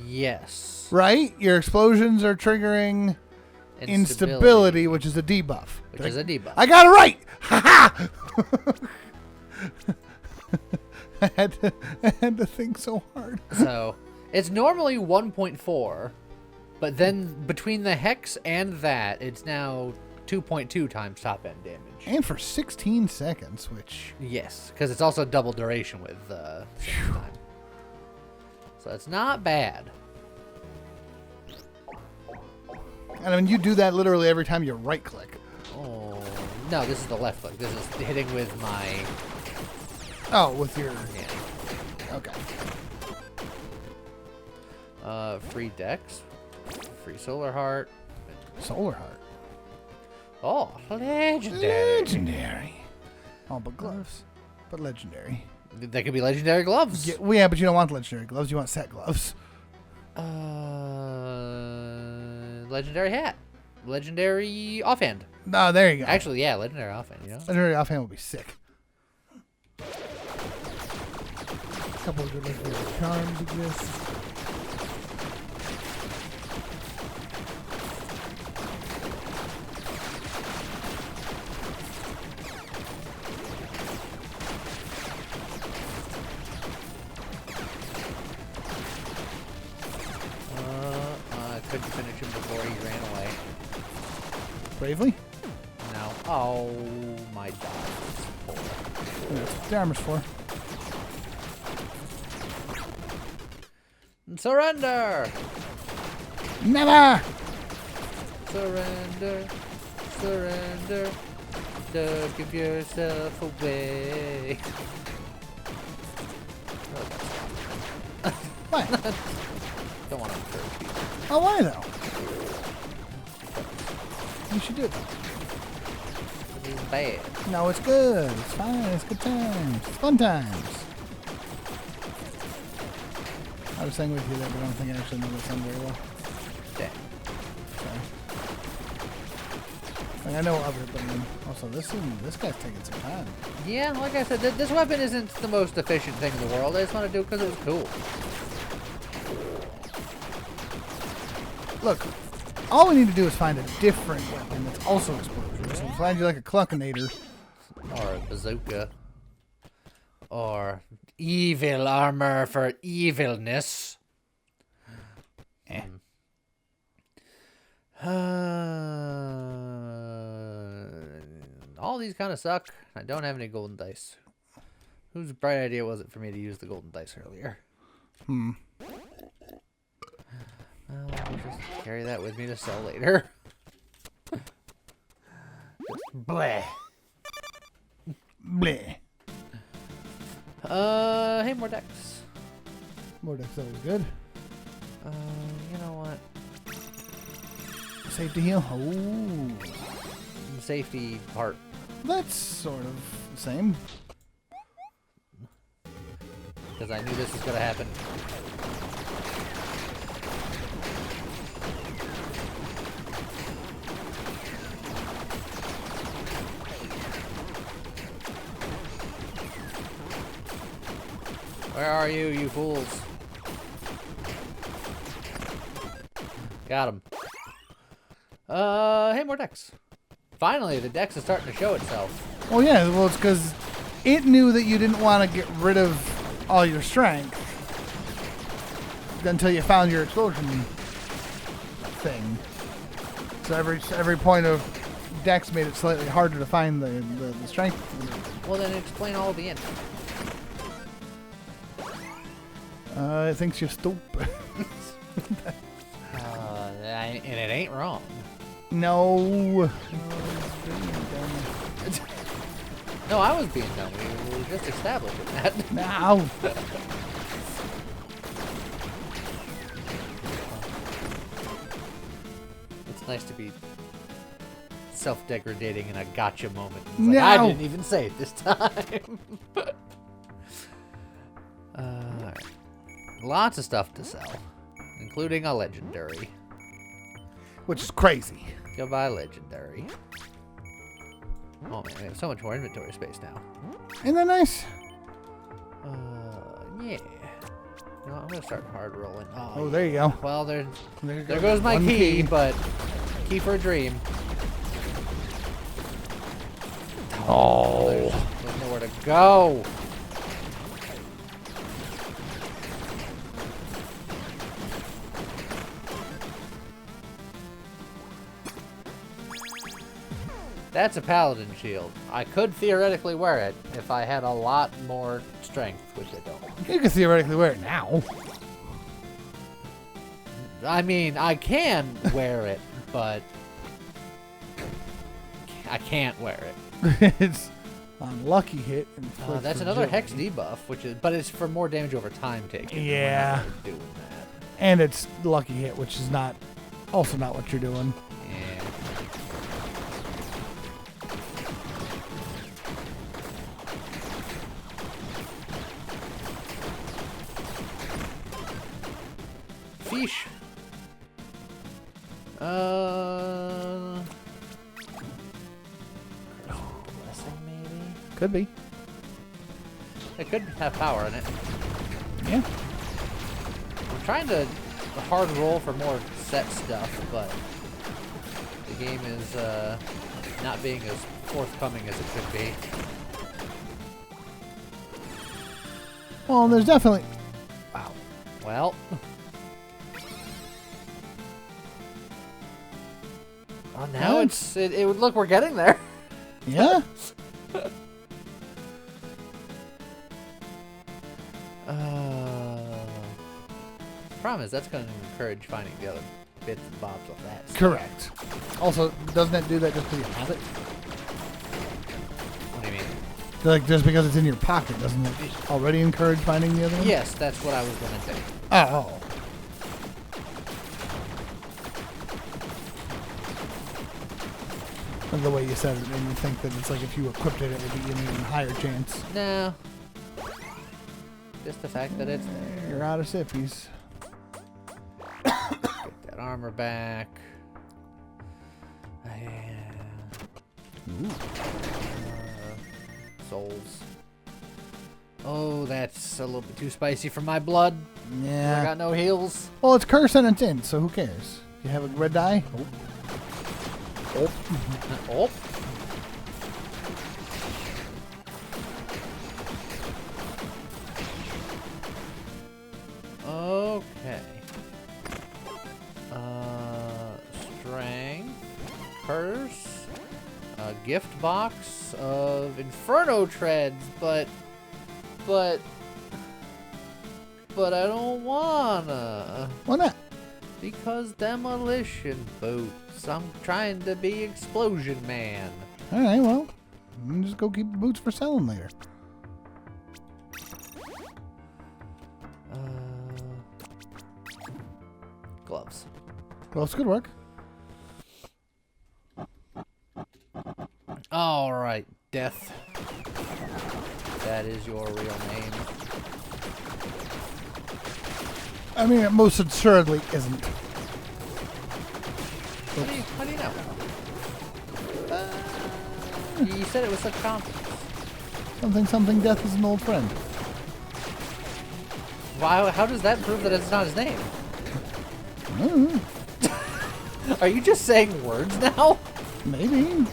Yes. Right? Your explosions are triggering instability, which is a debuff. Which is a debuff. I got it right! Ha ha! I had to think so hard. So, it's normally 1.4, but then between the hex and that, it's now 2.2 times top end damage. And for 16 seconds, which... Yes, because it's also double duration with time. So it's not bad. And I mean, you do that literally every time you right click. Oh, no, this is the left click. This is hitting with my... Oh, with your... Yeah. Okay. Free dex. Free solar heart. Solar heart. Oh, legendary. Legendary. Oh, but gloves. But legendary. They could be legendary gloves. Yeah, well, yeah, but you don't want legendary gloves. You want set gloves. Legendary hat. Legendary offhand. No, there you go. Actually, yeah, legendary offhand, you know? Legendary offhand would be sick. A couple of good legendary charms exist. I couldn't finish him before he ran away. Bravely? No. Oh, my God. That's what the armor's for. Surrender! Never! Surrender. Surrender. Don't give yourself away. Why? Don't want to encourage people. Oh, why though? You should do it though. It's bad. No, it's good. It's fine. It's good times. It's fun times. I was saying with you that, but I don't think I actually know that song very well. Dang. So, like, I know of it, but I mean, also this guy's taking some time. Yeah, like I said, this weapon isn't the most efficient thing in the world. I just want to do it because it was cool. look, all we need to do is find a different weapon that's also explosive. So find you like a clunkinator. Or a bazooka. Or evil armor for evilness. All these kind of suck. I don't have any golden dice. Whose bright idea was it for me to use the golden dice earlier? Well, I'll just carry that with me to sell later. Bleh. Bleh. Hey, more decks. More decks always good. You know what? Safety heal. Oh. Safety part. That's sort of the same. Because I knew this was going to happen. Where are you, you fools? Got him. Hey, more decks. Finally, the dex is starting to show itself. Oh yeah, well it's because it knew that you didn't want to get rid of all your strength until you found your explosion thing. So every point of dex made it slightly harder to find the strength. Well, then explain all the end. It thinks you're stupid. And it ain't wrong. No. No, I was being dumb. We were just establishing that. No. It's nice to be self-degradating in a gotcha moment. It's No. like, I didn't even say it this time. Alright. Lots of stuff to sell, including a legendary. Which is crazy. Goodbye, legendary. Oh man, we have so much more inventory space now. Isn't that nice? Yeah. No, I'm gonna start hard rolling. Oh, there you go. Well, there goes my key, but key for a dream. Oh. There's nowhere to go. That's a paladin shield. I could theoretically wear it if I had a lot more strength, which I don't. You can theoretically wear it now. I mean, I can wear it, but I can't wear it. It's on lucky hit. And That's another hex debuff, but it's for more damage over time taken. Yeah. We're not doing that. And it's lucky hit, which is also not what you're doing. Yeah. Fish. Blessing maybe? Could be. It could have power in it. Yeah. I'm trying to hard roll for more set stuff, but the game is not being as forthcoming as it could be. Well, there's definitely... Wow. Well. Oh, now it would look, we're getting there. Yeah? Problem is, that's going to encourage finding the other bits and bobs of that stuff. Correct. Also, doesn't it do that just because you have it? What do you mean? Like, just because it's in your pocket, doesn't it already encourage finding the other one? Yes, that's what I was going to do. Oh. And the way you said it made me think that it's like if you equipped it, it would be an even higher chance. No. Just the fact that it's there. You're out of sippies. Get that armor back. Souls. Oh, that's a little bit too spicy for my blood. Yeah. I got no heals. Well, it's curse and it's in, so who cares? You have a red die? Oh. Oh. Okay. Strength. Curse. A gift box of Inferno Treads, but I don't wanna. Why not? Because demolition boots. I'm trying to be Explosion Man. Alright, well, you can just go keep the boots for selling later. Gloves. Gloves could work. Alright, Death. That is your real name. I mean, it most assuredly isn't. How do you know? You said it with such confidence. Something, death is an old friend. Wow, how does that prove that it's not his name? Mm, Are you just saying words now? maybe.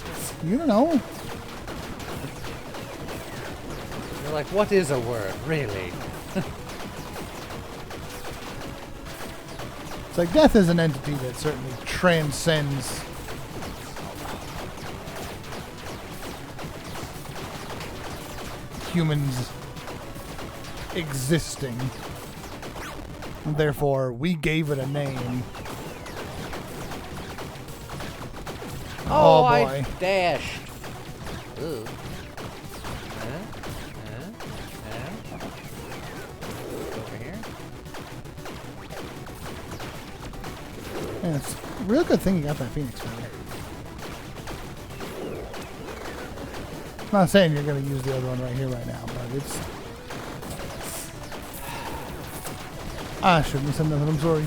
You don't know. You're like, what is a word, really? It's like death is an entity that certainly transcends humans existing. And therefore, we gave it a name. Oh, boy. I dashed. Ooh. Over here. Yeah, it's a real good thing you got that Phoenix feather. I'm not saying you're going to use the other one right here, right now, but it's... I shouldn't have said nothing, I'm sorry.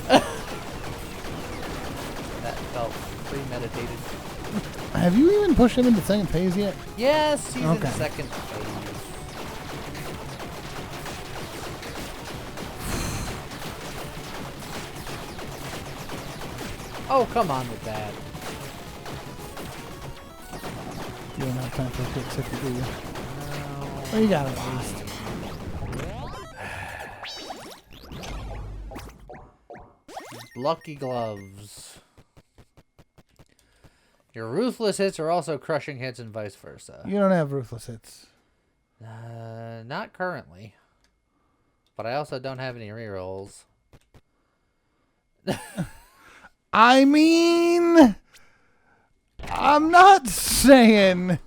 That felt premeditated. Have you even pushed him into second phase yet? Yes, he's Okay. in second phase. Oh, come on with that. You don't have time for a quick sippy, do you? No. Well, you got it at least. Lucky gloves. Your ruthless hits are also crushing hits and vice versa. You don't have ruthless hits. Not currently. But I also don't have any rerolls. I mean... I'm not saying...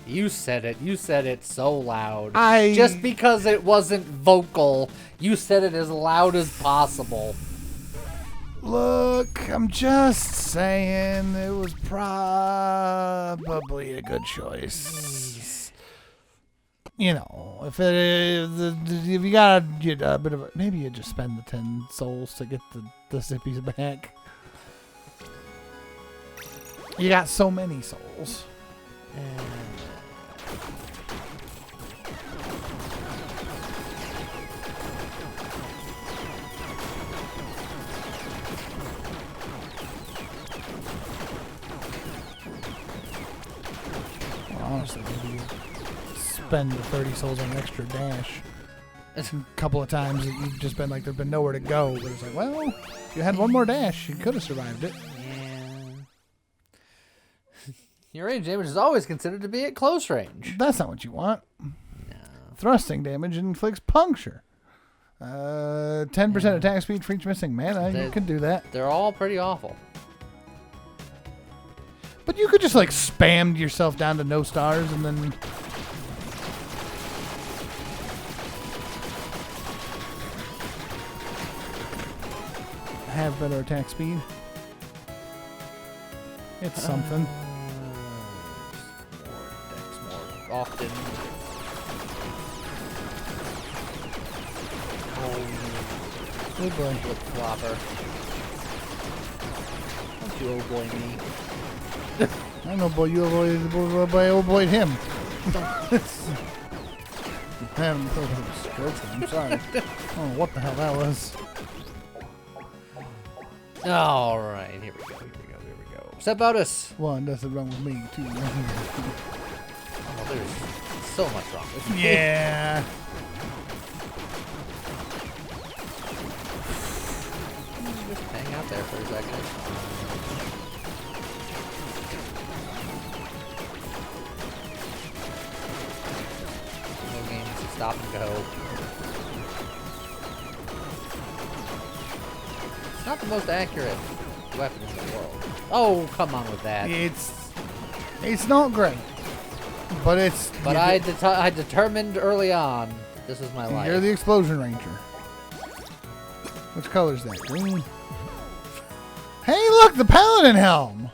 You said it. You said it so loud. I... Just because it wasn't vocal, you said it as loud as possible. Look, I'm just saying it was probably a good choice. You know, if you got a bit of a... Maybe you just spend the 10 souls to get the zippies back. You got so many souls. Honestly, maybe you spend the 30 souls on an extra dash. A couple of times that you've just been like, there's been nowhere to go. But it's like, well, if you had one more dash, you could have survived it. Yeah. Your range damage is always considered to be at close range. That's not what you want. No. Thrusting damage inflicts puncture. 10% attack speed for each missing mana. You could do that. They're all pretty awful. But you could just like spam yourself down to no stars and then... have better attack speed. It's something. More often. Oh, Good boy. flip flopper. Don't you oh boy me. I know, boy. You avoid him. I'm sorry. I don't know what the hell that was. All right, here we go. Set bonus. One doesn't run with me. Two. Oh, there's so much wrong with me. Yeah. Just hang out there for a second. No games, stop and go. It's not the most accurate weapon in the world. Oh, come on with that. It's not great, but it's. But I determined early on this is my life. You're the explosion ranger. Which color is that? Green. Hey, look, the paladin helm.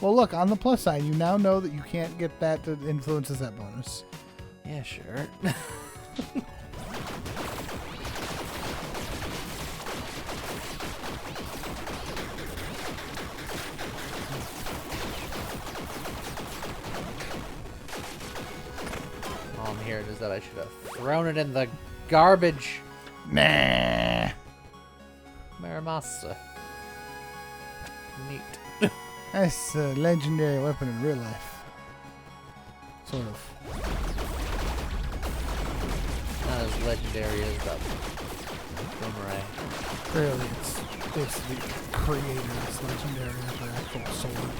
Well, look, on the plus side, you now know that you can't get that to influence the set bonus. Yeah, sure. All I'm hearing is that I should have thrown it in the garbage. Nah. Maramasa. Neat. That's a legendary weapon in real life. Sort of. Not as legendary as the boomerang. Really, it's the creator that's legendary as the actual sword.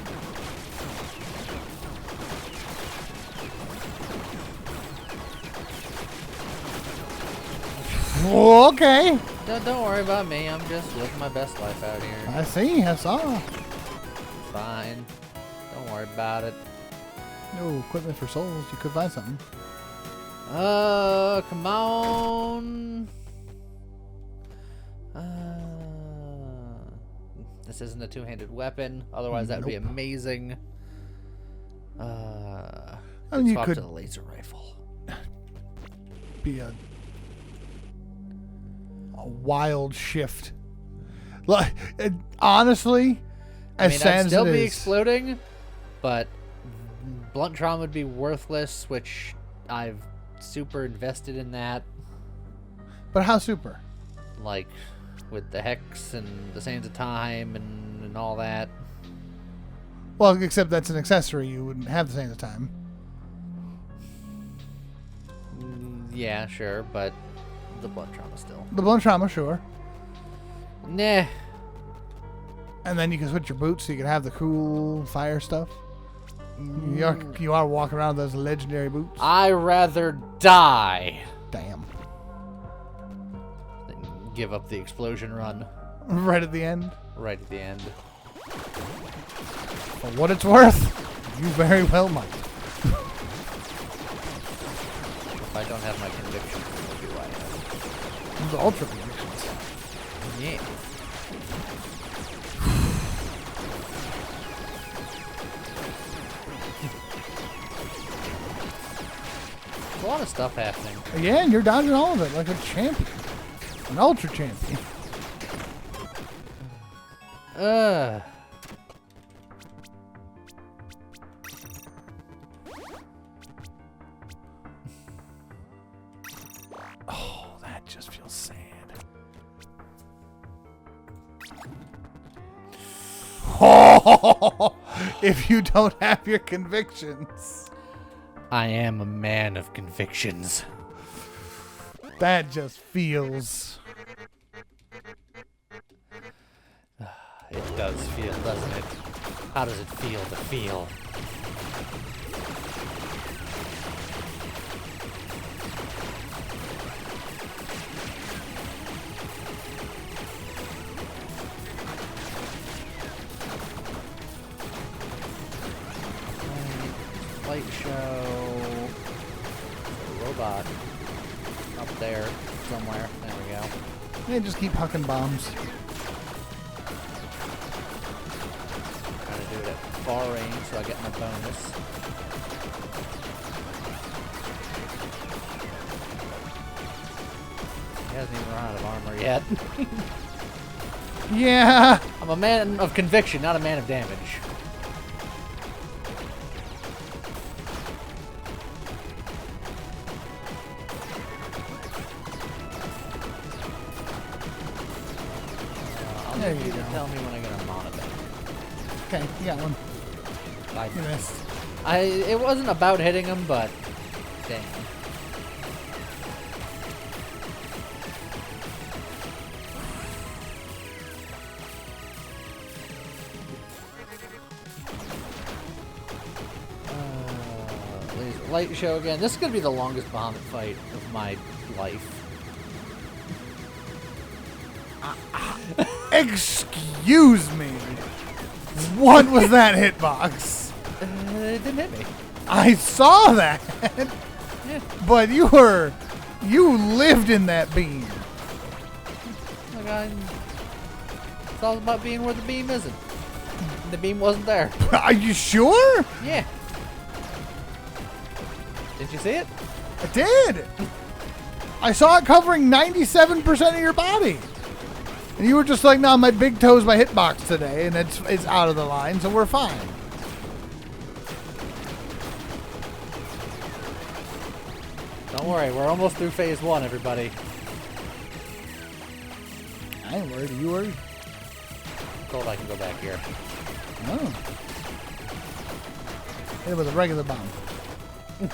Well, okay. Don't worry about me. I'm just living my best life out here. I see. I saw. Fine. Don't worry about it. No equipment for souls. You could find something. Come on. This isn't a two-handed weapon. Otherwise, that would be amazing. I mean, you swap could to the laser rifle. be a wild shift. Like, honestly, I mean, as sad I'd still as it be is, exploding, but blunt trauma would be worthless, which I've super invested in that. But how super? Like, with the Hex and the Sands of Time and all that. Well, except that's an accessory. You wouldn't have the same time. Yeah, sure, but the blunt trauma still. The blunt trauma, sure. Nah. And then you can switch your boots so you can have the cool fire stuff. You are walking around with those legendary boots. I rather die Damn. than give up the explosion run Right at the end. right at the end. For what it's worth, you very well might. If I don't have my conviction, what do I have? The ultra convictions. Yeah. There's a lot of stuff happening. Yeah, and you're dodging all of it like a champion. An ultra champion. Oh, that just feels sad. Oh, if you don't have your convictions. I am a man of convictions. That just feels... It does feel, doesn't it? How does it feel to feel? Light show. A robot up there somewhere. There we go. They just keep hucking bombs. Trying to do it at far range so I get my bonus. He hasn't even run out of armor yet. Yeah. I'm a man of conviction, not a man of damage. There need you you to go. tell me when I get a monocle. Okay, you got one. You missed. It wasn't about hitting him, but dang. Light show again. This is gonna be the longest Bahamut fight of my life. Excuse me. What was that hitbox? It didn't hit me. I saw that. Yeah. But you lived in that beam. Oh my God. It's all about being where the beam isn't. The beam wasn't there. Are you sure? Yeah. Did you see it? I did. I saw it covering 97% of your body. And you were just like, no, my big toe's my hitbox today, and it's out of the line, so we're fine. Don't worry, we're almost through phase 1, everybody. I ain't worried. Are you worried? I'm told I can go back here. No. Hit it with a regular bomb. Oh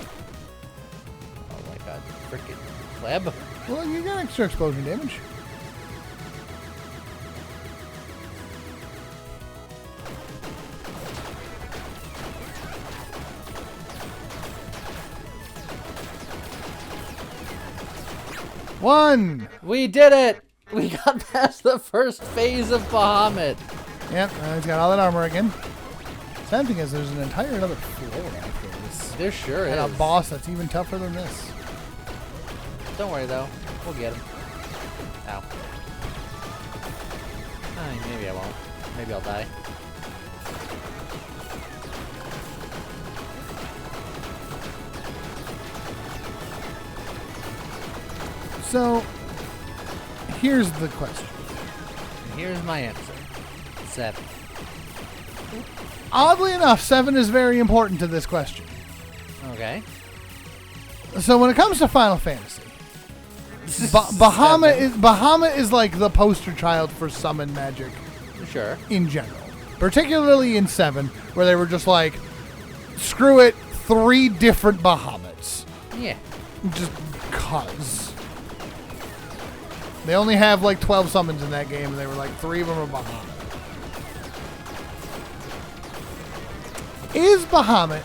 my God, frickin' pleb. Well, you got extra explosion damage. One. We did it! We got past the first phase of Bahamut. Yep, he's got all that armor again. Sad thing is, there's an entire another floor after this. There sure And is. a boss that's even tougher than this. Don't worry though, we'll get him. Ow. Maybe I won't. Maybe I'll die. So, here's the question. Here's my answer. 7. Oddly enough, 7 is very important to this question. Okay. So when it comes to Final Fantasy, Bahamut is like the poster child for summon magic Sure. in general. Particularly in 7, where they were just like, screw it, 3 different Bahamuts. Yeah. Just cuz. They only have like 12 summons in that game, and they were like 3 of them are Bahamut. Is Bahamut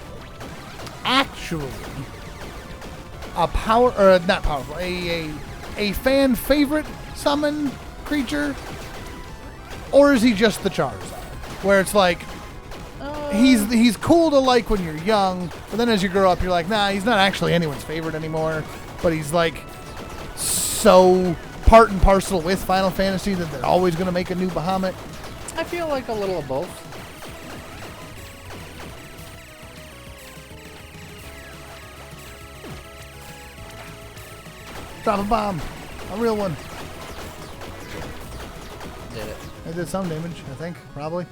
actually a power, or not powerful, a fan favorite summon creature, or is he just the Charizard? Where it's like he's cool to like when you're young, but then as you grow up, you're like, nah, he's not actually anyone's favorite anymore. But he's like so part and parcel with Final Fantasy that they're always going to make a new Bahamut. I feel like a little of both. Drop a bomb, a real one. Did it. I did some damage, I think, probably.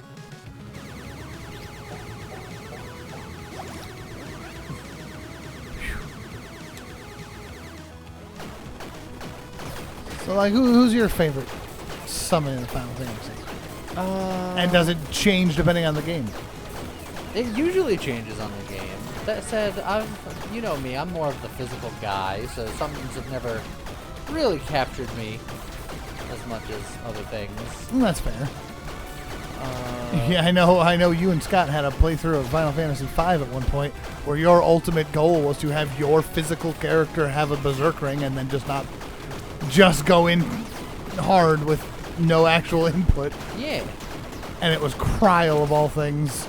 So, like, who's your favorite summon in the Final Fantasy? And does it change depending on the game? It usually changes on the game. That said, you know me, I'm more of the physical guy, so summons have never really captured me as much as other things. That's fair. Yeah, I know you and Scott had a playthrough of Final Fantasy V at one point where your ultimate goal was to have your physical character have a berserk ring and then just go in hard with no actual input. Yeah. And it was Cryo of all things.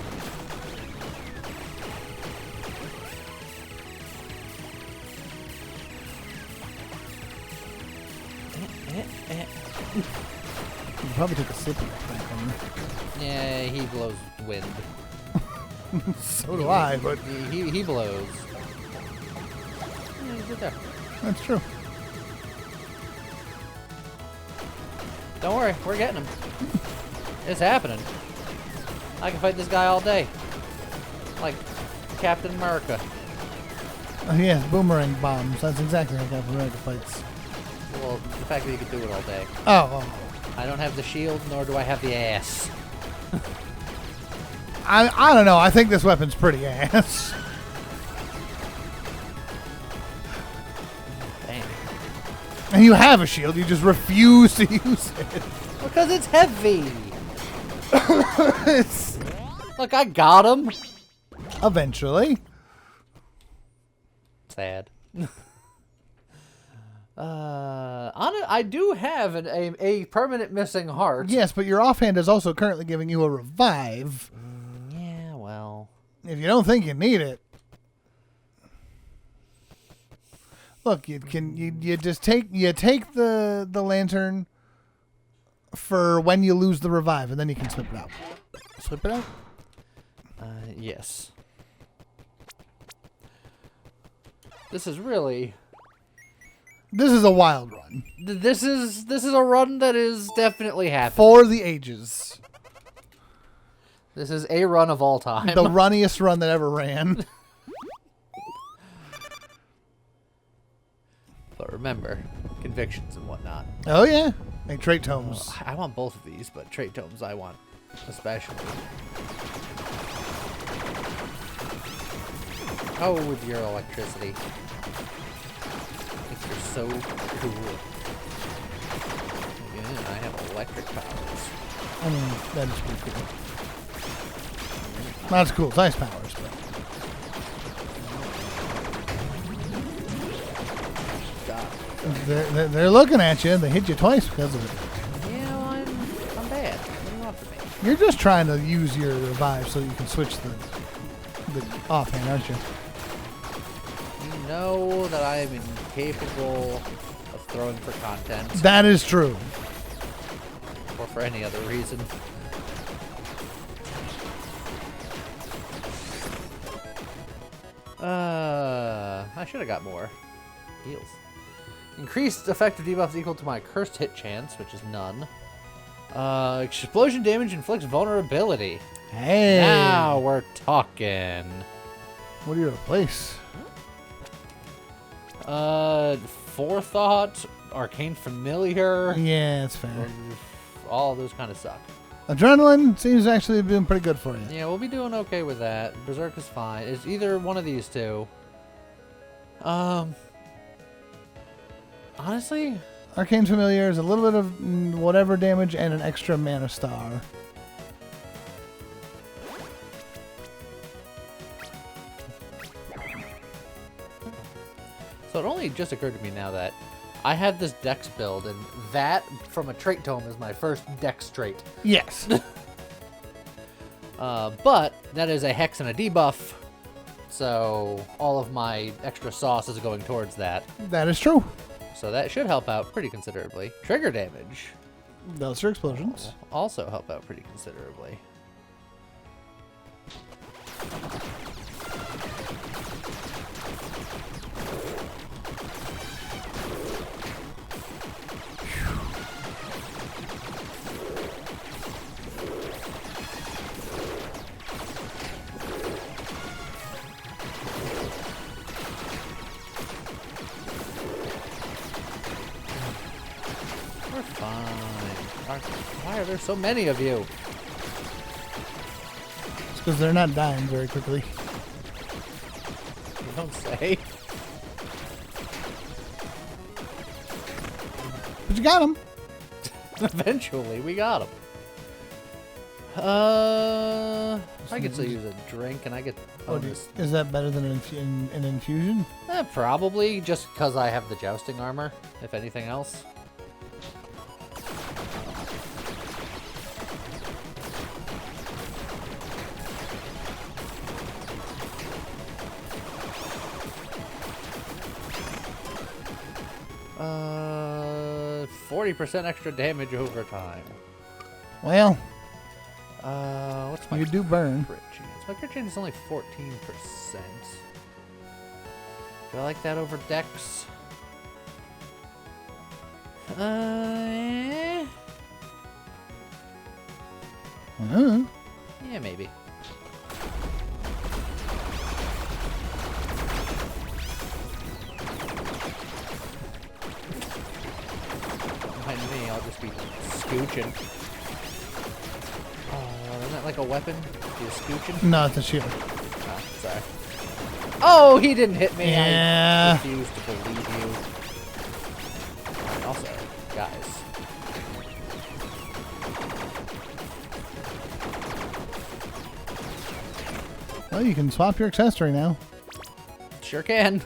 You probably took a sip of that thing. Yeah, he blows wind. So do I, but He blows. Yeah, he's right there. that's true. Don't worry, we're getting him. It's happening. I can fight this guy all day. Like Captain America. Yes, boomerang bombs. That's exactly how Captain America fights. Well, the fact that he could do it all day. Oh. I don't have the shield, nor do I have the ass. I don't know. I think this weapon's pretty ass. Damn. And you have a shield. You just refuse to use it. Because it's heavy. It's Look, I got him. eventually. Sad. I do have a permanent missing heart. Yes, but your offhand is also currently giving you a revive. Yeah, well. If you don't think you need it. Look, you just take the lantern for when you lose the revive, and then you can slip it out. Slip it out? Yes. This is really... This is a wild run. This is a run that is definitely happening. For the ages. This is a run of all time. The runniest run that ever ran. But remember, convictions and whatnot. Oh, yeah. Make trait tomes. I want both of these, but trait tomes I want especially. Oh, with your electricity. You're so cool. Yeah, I have electric powers. I mean, that is pretty cool. Not as cool as ice powers, but... They're looking at you, and they hit you twice because of it. Yeah, well, I'm bad. What do you want from me? You're just trying to use your revive so you can switch the offhand, aren't you? You know that I am incapable of throwing for content. That is true. Or for any other reason. I should have got more. Heals. Increased effective debuffs equal to my cursed hit chance, which is none. Explosion damage inflicts vulnerability. Hey. Now we're talking. What do you replace? Forethought, Arcane Familiar. Yeah, that's fair. All of those kind of suck. Adrenaline seems actually to be doing pretty good for you. Yeah, we'll be doing okay with that. Berserk is fine. It's either one of these two. Honestly, Arcane Familiar is a little bit of whatever damage and an extra mana star. so it only just occurred to me now that I had this dex build, and that from a trait tome is my first dex trait. Yes. But that is a hex and a debuff, so all of my extra sauce is going towards that. That is true. So that should help out pretty considerably. Trigger damage. Those are explosions. Also help out pretty considerably. We're fine. Why are there so many of you? It's because they're not dying very quickly. You don't say. But you got them. Eventually, we got him. I could still use a drink, and I get bonus. Is that better than an infusion? Probably, just because I have the jousting armor, if anything else. Uh, 40% extra damage over time. Well, what's my you do burn. crit chance? My crit chance is only 14%. Do I like that over Dex? Yeah, maybe. Behind me, I'll just be Scooching. Oh, isn't that like a weapon? You're scooching? No, it's a shield. Oh, sorry. Oh, he didn't hit me. Yeah. I refuse to believe you. Also, guys. Well, you can swap your accessory now. Sure can.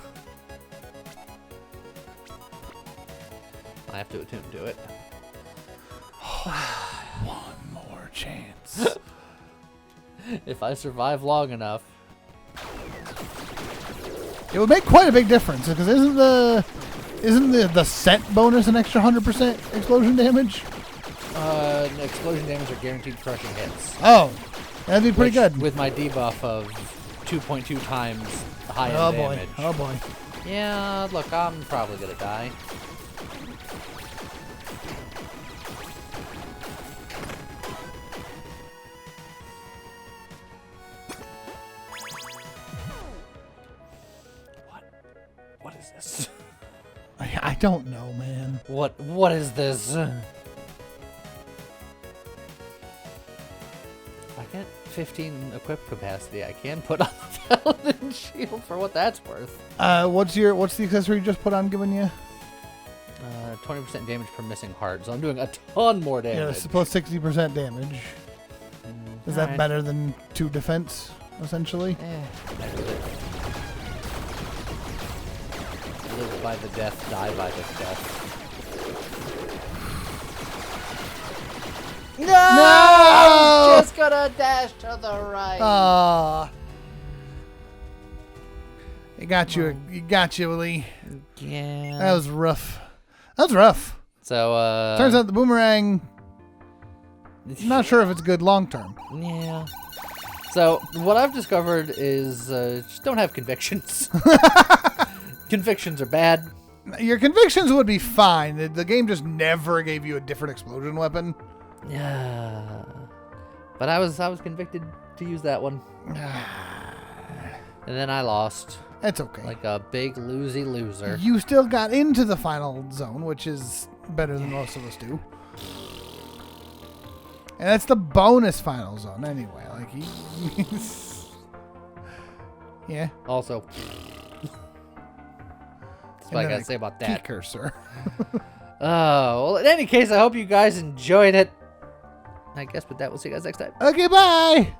I have to attune to it. One more chance. If I survive long enough. It would make quite a big difference because isn't the set bonus an extra 100% explosion damage? Explosion damage are guaranteed crushing hits. Oh, that'd be pretty good. With my debuff of 2.2 times high-end damage. Oh boy. Yeah, look, I'm probably gonna die. What is this? I don't know, man. What is this? I get 15 equip capacity. I can put on the paladin shield for what that's worth. What's the accessory you just put on giving you? 20% damage per missing heart. So I'm doing a ton more damage. Yeah, it's plus 60% damage. Is that better than 2 defense, essentially? Live by the death, die by the death. No! Just gonna dash to the right. He got you. He got you, Lee. Yeah. That was rough. That was rough. So, turns out the boomerang, not sure if it's good long term. Yeah. So, what I've discovered is just don't have convictions. Convictions are bad. Your convictions would be fine. The game just never gave you a different explosion weapon. Yeah. But I was convicted to use that one. And then I lost. It's okay. Like a big loosey loser. You still got into the final zone, which is better than most of us do. And that's the bonus final zone anyway. Like yeah. Also. That's what I gotta say about that. Cursor. Oh, well, in any case, I hope you guys enjoyed it. I guess with that, we'll see you guys next time. Okay, bye.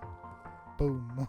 Boom.